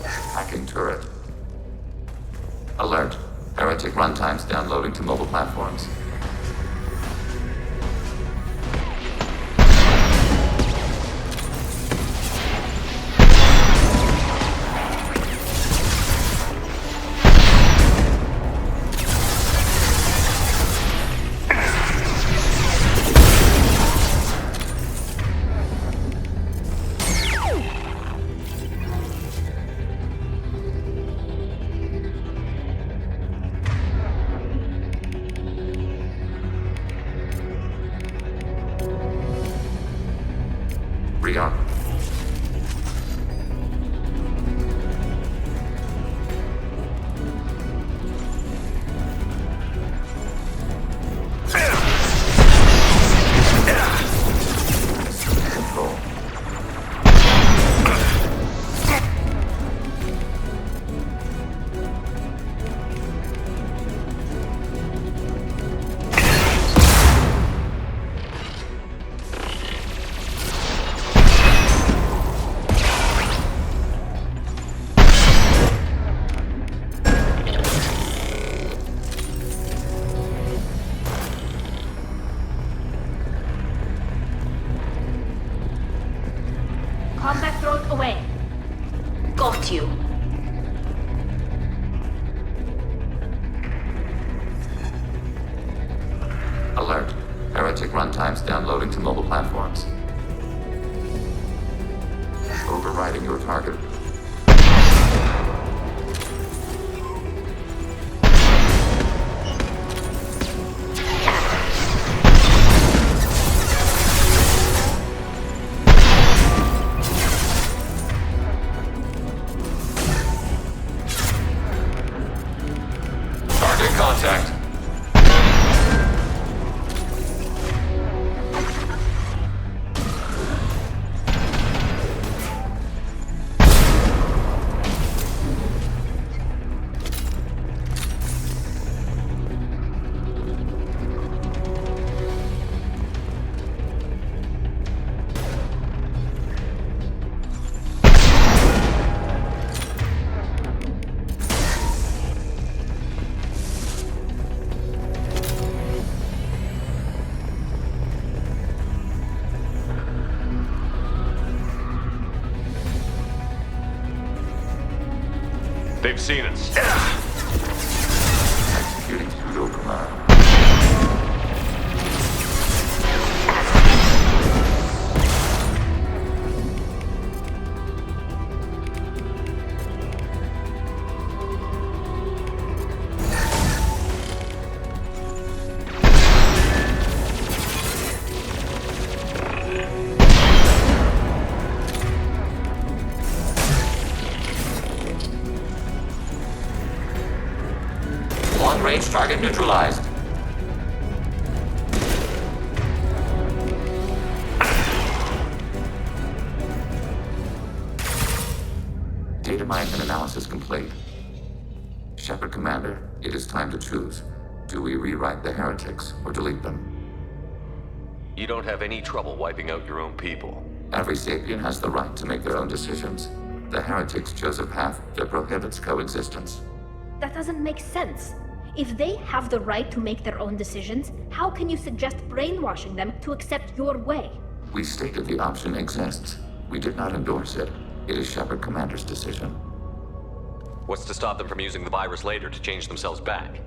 Hacking turret. Alert. Heretic runtimes downloading to mobile platforms. Rearm. Control. Combat drone away. Got you. Alert. Heretic runtimes downloading to mobile platforms. Overriding your target. Target contact. They've seen us. Executing pseudo command. Long-range target neutralized. Data mine and analysis complete. Shepard Commander, it is time to choose. Do we rewrite the heretics or delete them? You don't have any trouble wiping out your own people. Every sapient has the right to make their own decisions. The heretics chose a path that prohibits coexistence. That doesn't make sense. If they have the right to make their own decisions, how can you suggest brainwashing them to accept your way? We stated the option exists. We did not endorse it. It is Shepard Commander's decision. What's to stop them from using the virus later to change themselves back?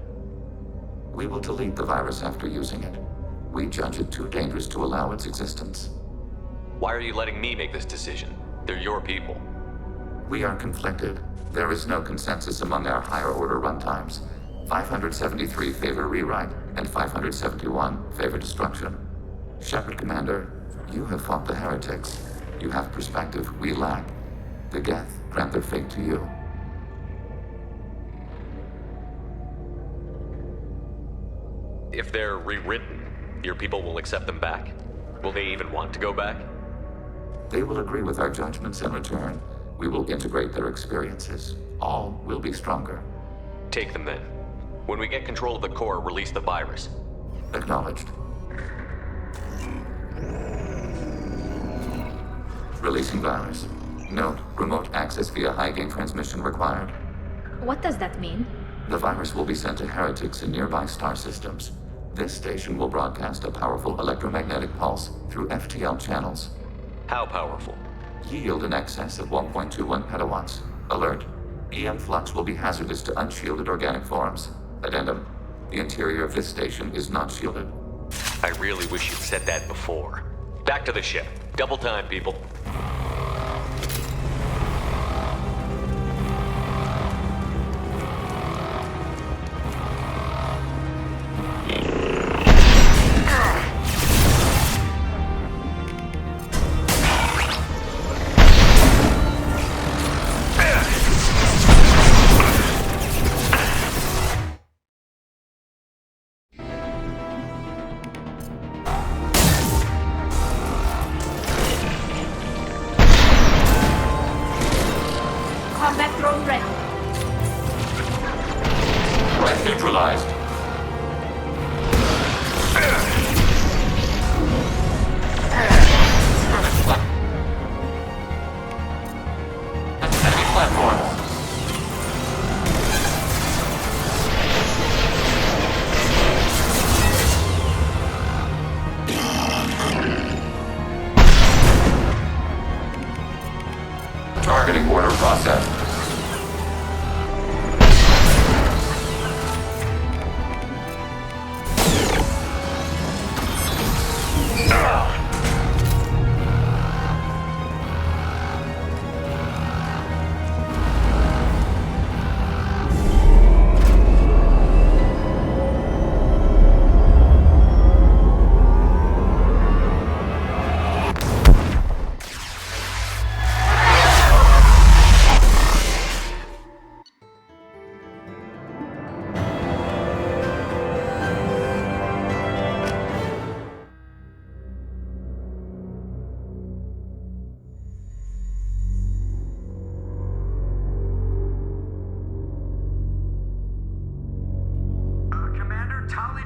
We will delete the virus after using it. We judge it too dangerous to allow its existence. Why are you letting me make this decision? They're your people. We are conflicted. There is no consensus among our higher order runtimes. 573 favor rewrite, and 571 favor destruction. Shepard Commander, you have fought the heretics. You have perspective we lack. The Geth grant their fate to you. If they're rewritten, your people will accept them back? Will they even want to go back? They will agree with our judgments in return. We will integrate their experiences. All will be stronger. Take them then. When we get control of the core, release the virus. Acknowledged. Releasing virus. Note, remote access via high-gain transmission required. What does that mean? The virus will be sent to heretics in nearby star systems. This station will broadcast a powerful electromagnetic pulse through FTL channels. How powerful? Yield in excess of 1.21 petawatts. Alert. EM flux will be hazardous to unshielded organic forms. Addendum. The interior of this station is not shielded. I really wish you'd said that before. Back to the ship. Double time, people. Neutralized. Enemy platforms. Targeting order processed.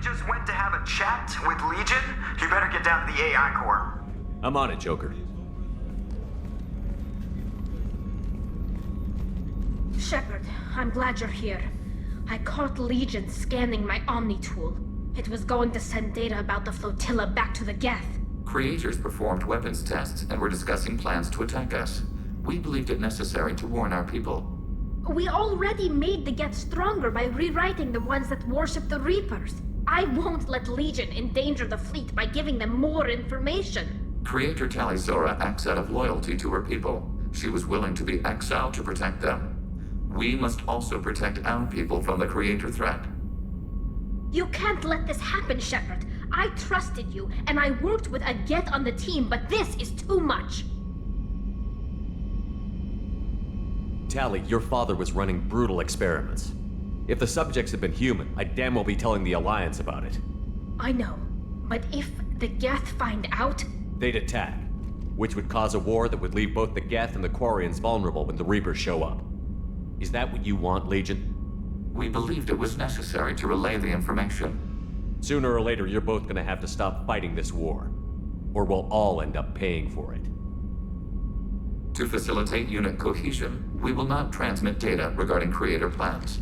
Just went to have a chat with Legion. You better get down to the AI core. I'm on it, Joker. Shepard, I'm glad you're here. I caught Legion scanning my Omni tool. It was going to send data about the flotilla back to the Geth. Creators performed weapons tests and were discussing plans to attack us. We believed it necessary to warn our people. We already made the Geth stronger by rewriting the ones that worship the Reapers. I won't let Legion endanger the fleet by giving them more information. Creator Talizora acts out of loyalty to her people. She was willing to be exiled to protect them. We must also protect our people from the Creator threat. You can't let this happen, Shepard. I trusted you, and I worked with a Geth on the team, but this is too much. Tally, your father was running brutal experiments. If the subjects had been human, I'd damn well be telling the Alliance about it. I know, but if the Geth find out... They'd attack, which would cause a war that would leave both the Geth and the Quarians vulnerable when the Reapers show up. Is that what you want, Legion? We believed it was necessary to relay the information. Sooner or later, you're both gonna have to stop fighting this war, or we'll all end up paying for it. To facilitate unit cohesion, we will not transmit data regarding Creator plans.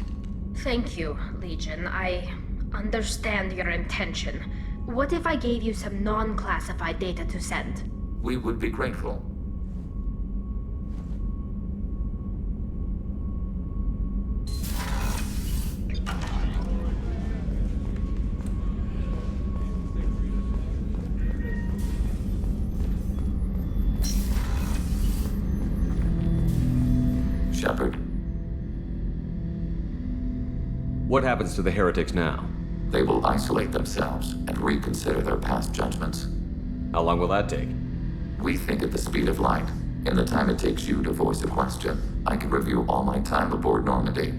Thank you, Legion. I understand your intention. What if I gave you some non-classified data to send? We would be grateful. Shepard. What happens to the heretics now? They will isolate themselves and reconsider their past judgments. How long will that take? We think at the speed of light. In the time it takes you to voice a question, I can review all my time aboard Normandy.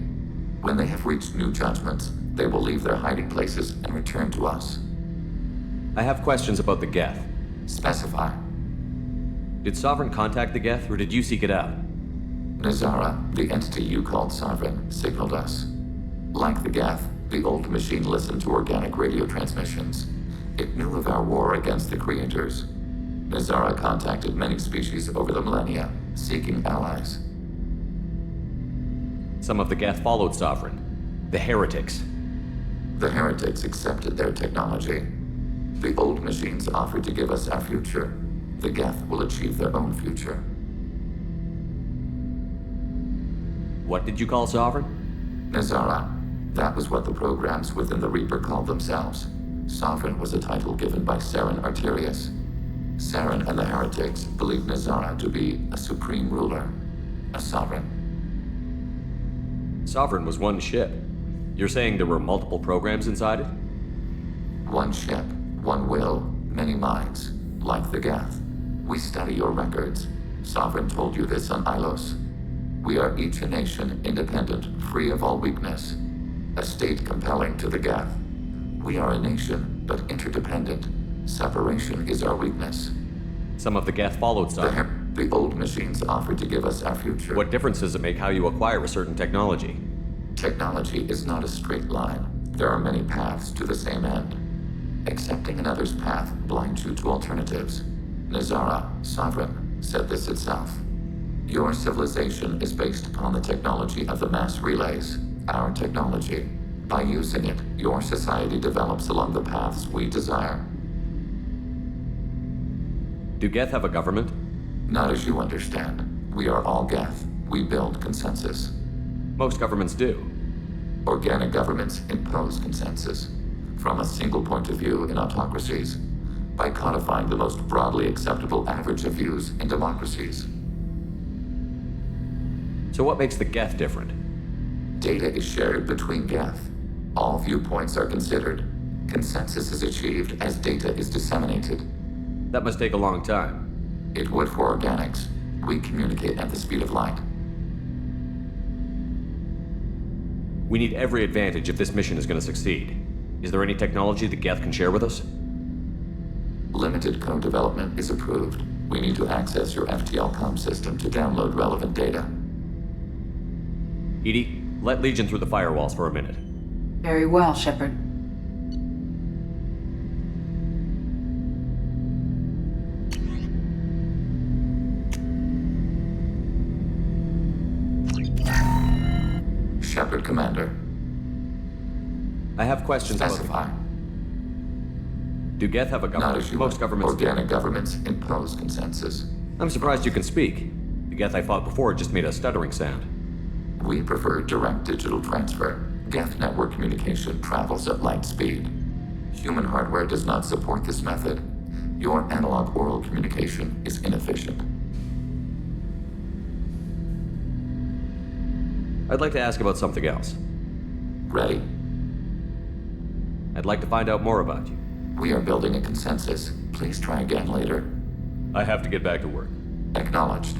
When they have reached new judgments, They will leave their hiding places and return to us. I have questions about the Geth. Specify. Did Sovereign contact the Geth, or did you seek it out? Nazara, the entity you called Sovereign, signaled us. Like the Geth, the old machine listened to organic radio transmissions. It knew of our war against the creators. Nazara contacted many species over the millennia, seeking allies. Some of the Geth followed Sovereign. The heretics. The heretics accepted their technology. The old machines offered to give us our future. The Geth will achieve their own future. What did you call Sovereign? Nazara. That was what the programs within the Reaper called themselves. Sovereign was a title given by Saren Arterius. Saren and the heretics believed Nazara to be a supreme ruler, a sovereign. Sovereign was one ship. You're saying there were multiple programs inside it? One ship, one will, many minds, like the Geth. We study your records. Sovereign told you this on Ilos. We are each a nation, independent, free of all weakness. A state compelling to the Geth. We are a nation, but interdependent. Separation is our weakness. Some of the Geth followed Sovereign. The old machines offered to give us our future. What difference does it make how you acquire a certain technology? Technology is not a straight line. There are many paths to the same end. Accepting another's path blinds you to alternatives. Nazara, Sovereign, said this itself. Your civilization is based upon the technology of the mass relays, our technology. By using it, your society develops along the paths we desire. Do Geth have a government? Not as you understand. We are all Geth. We build consensus. Most governments do. Organic governments impose consensus. From a single point of view in autocracies. By codifying the most broadly acceptable average of views in democracies. So what makes the Geth different? Data is shared between Geth. All viewpoints are considered. Consensus is achieved as data is disseminated. That must take a long time. It would for organics. We communicate at the speed of light. We need every advantage if this mission is going to succeed. Is there any technology the Geth can share with us? Limited code development is approved. We need to access your FTL-COM system to download relevant data. Edie, let Legion through the firewalls for a minute. Very well, Shepard. Shepard, Commander. I have questions Specify. about... Do Geth have a government? Not as you Most governments Organic governments impose consensus. I'm surprised you can speak. The Geth I fought before just made a stuttering sound. We prefer direct digital transfer. Geth network communication travels at light speed. Human hardware does not support this method. Your analog oral communication is inefficient. I'd like to ask about something else. Ready? I'd like to find out more about you. We are building a consensus. Please try again later. I have to get back to work. Acknowledged.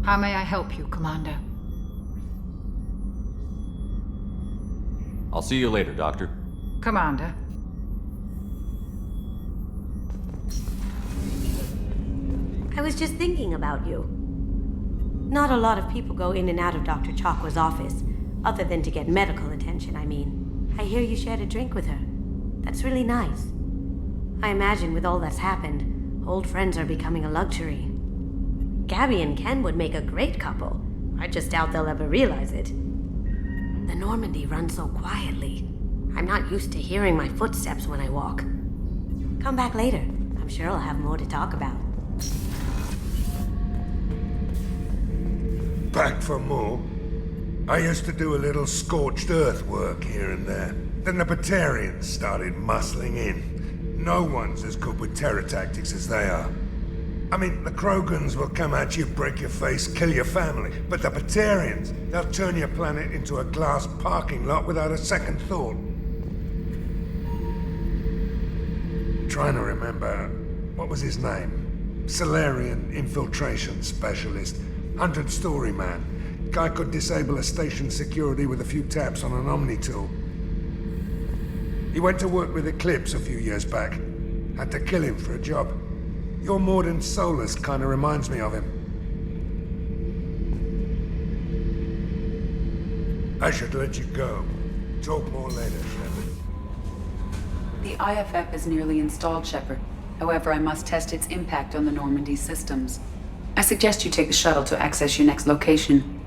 How may I help you, Commander? I'll see you later, Doctor. Commander. I was just thinking about you. Not a lot of people go in and out of Dr. Chakwa's office, other than to get medical attention, I mean. I hear you shared a drink with her. That's really nice. I imagine with all that's happened, old friends are becoming a luxury. Gabby and Ken would make a great couple. I just doubt they'll ever realize it. The Normandy runs so quietly. I'm not used to hearing my footsteps when I walk. Come back later. I'm sure I'll have more to talk about. Back for more? I used to do a little scorched earth work here and there. Then the Batarians started muscling in. No one's as good with terror tactics as they are. I mean, the Krogans will come at you, break your face, kill your family. But the Batarians, they'll turn your planet into a glass parking lot without a second thought. Trying to remember, what was his name? Solarian infiltration specialist. 100-story man. Guy could disable a station security with a few taps on an Omni tool. He went to work with Eclipse a few years back. Had to kill him for a job. Your Morden Solus kinda reminds me of him. I should let you go. Talk more later, Shepard. The IFF is nearly installed, Shepard. However, I must test its impact on the Normandy systems. I suggest you take the shuttle to access your next location.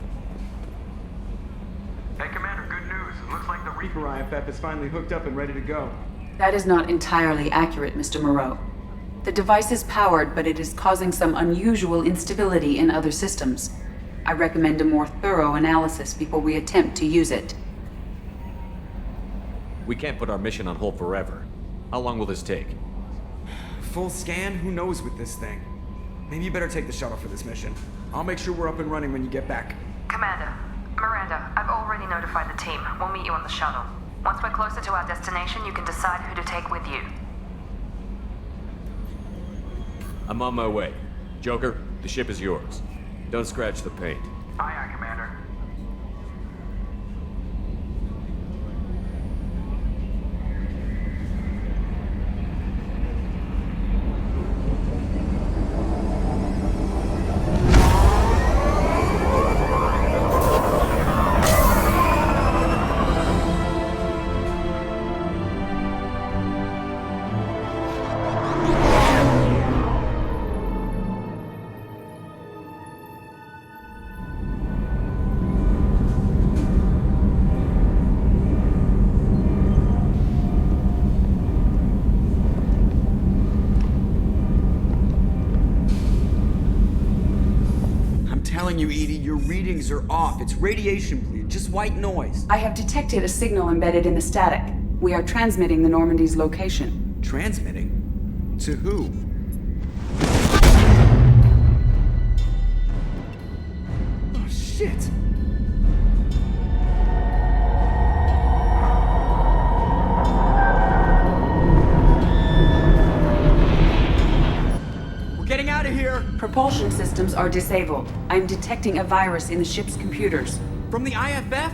Hey, Commander, good news. It looks like the Reaper IFF is finally hooked up and ready to go. That is not entirely accurate, Mr. Moreau. The device is powered, but it is causing some unusual instability in other systems. I recommend a more thorough analysis before we attempt to use it. We can't put our mission on hold forever. How long will this take? Full scan? Who knows with this thing? Maybe you better take the shuttle for this mission. I'll make sure we're up and running when you get back. Commander, Miranda, I've already notified the team. We'll meet you on the shuttle. Once we're closer to our destination, you can decide who to take with you. I'm on my way. Joker, the ship is yours. Don't scratch the paint. Aye, aye, Commander. You, Edie, your readings are off. It's radiation bleed, just white noise. I have detected a signal embedded in the static. We are transmitting the Normandy's location. Transmitting? To who? Oh, shit. Getting out of here! Propulsion systems are disabled. I'm detecting a virus in the ship's computers. From the IFF?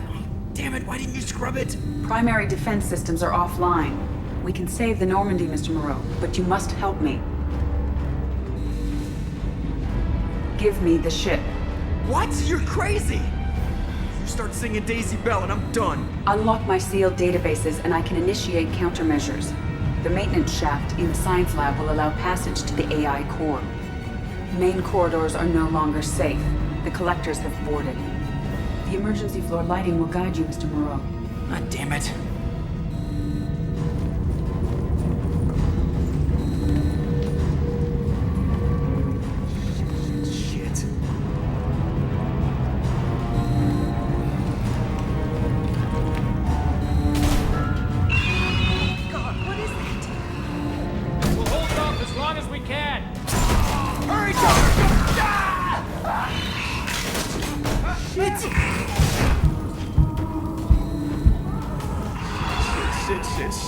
Damn it, why didn't you scrub it? Primary defense systems are offline. We can save the Normandy, Mr. Moreau, but you must help me. Give me the ship. What? You're crazy! You start singing Daisy Bell and I'm done. Unlock my sealed databases and I can initiate countermeasures. The maintenance shaft in the science lab will allow passage to the AI core. Main corridors are no longer safe. The collectors have boarded. The emergency floor lighting will guide you, Mr. Moreau. God damn it. Shit. God, what is that? We'll hold it off as long as we can. Hurry, Joker! Shit!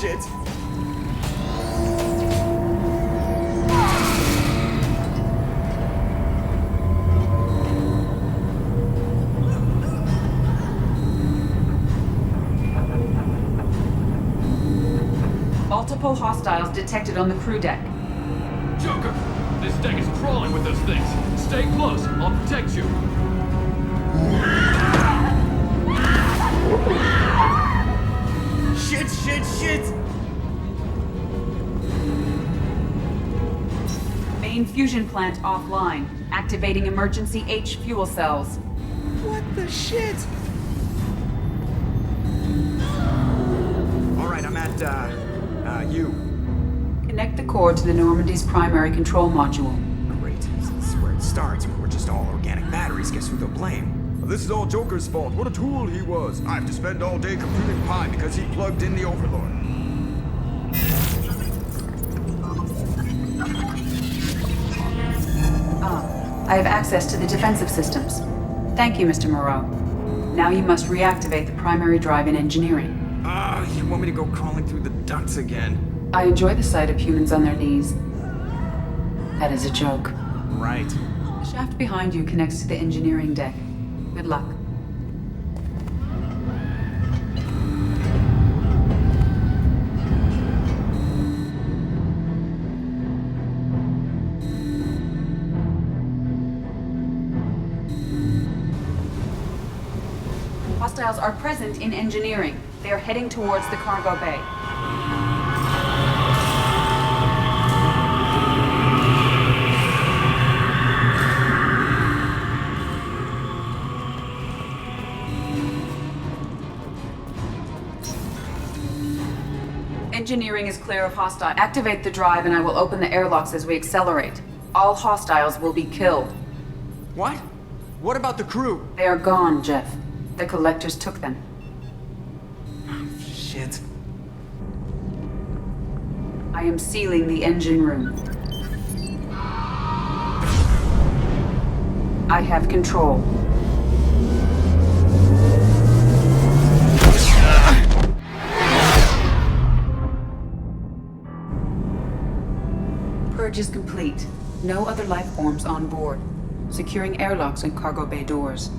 Shit. Multiple hostiles detected on the crew deck. Joker! This deck is crawling with those things. Stay close. I'll protect you. Shit! Main fusion plant offline. Activating emergency H fuel cells. What the shit? Alright, I'm at, you. Connect the core to the Normandy's primary control module. Great. This is where it starts. We're just all organic batteries. Guess who they'll blame? This is all Joker's fault. What a tool he was. I have to spend all day computing pi because he plugged in the Overlord. I have access to the defensive systems. Thank you, Mr. Moreau. Now you must reactivate the primary drive in engineering. You want me to go crawling through the ducts again? I enjoy the sight of humans on their knees. That is a joke. Right. The shaft behind you connects to the engineering deck. Good luck. Hostiles are present in engineering. They are heading towards the cargo bay. Engineering is clear of hostile. Activate the drive and I will open the airlocks as we accelerate. All hostiles will be killed. What? What about the crew? They are gone, Jeff. The collectors took them. Shit. I am sealing the engine room. I have control. Purge is complete. No other life forms on board. Securing airlocks and cargo bay doors.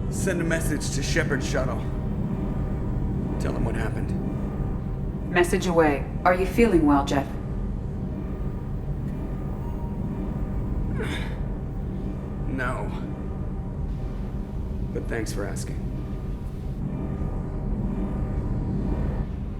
Send a message to Shepard's shuttle. Tell him what happened. Message away. Are you feeling well, Jeff? No. But thanks for asking.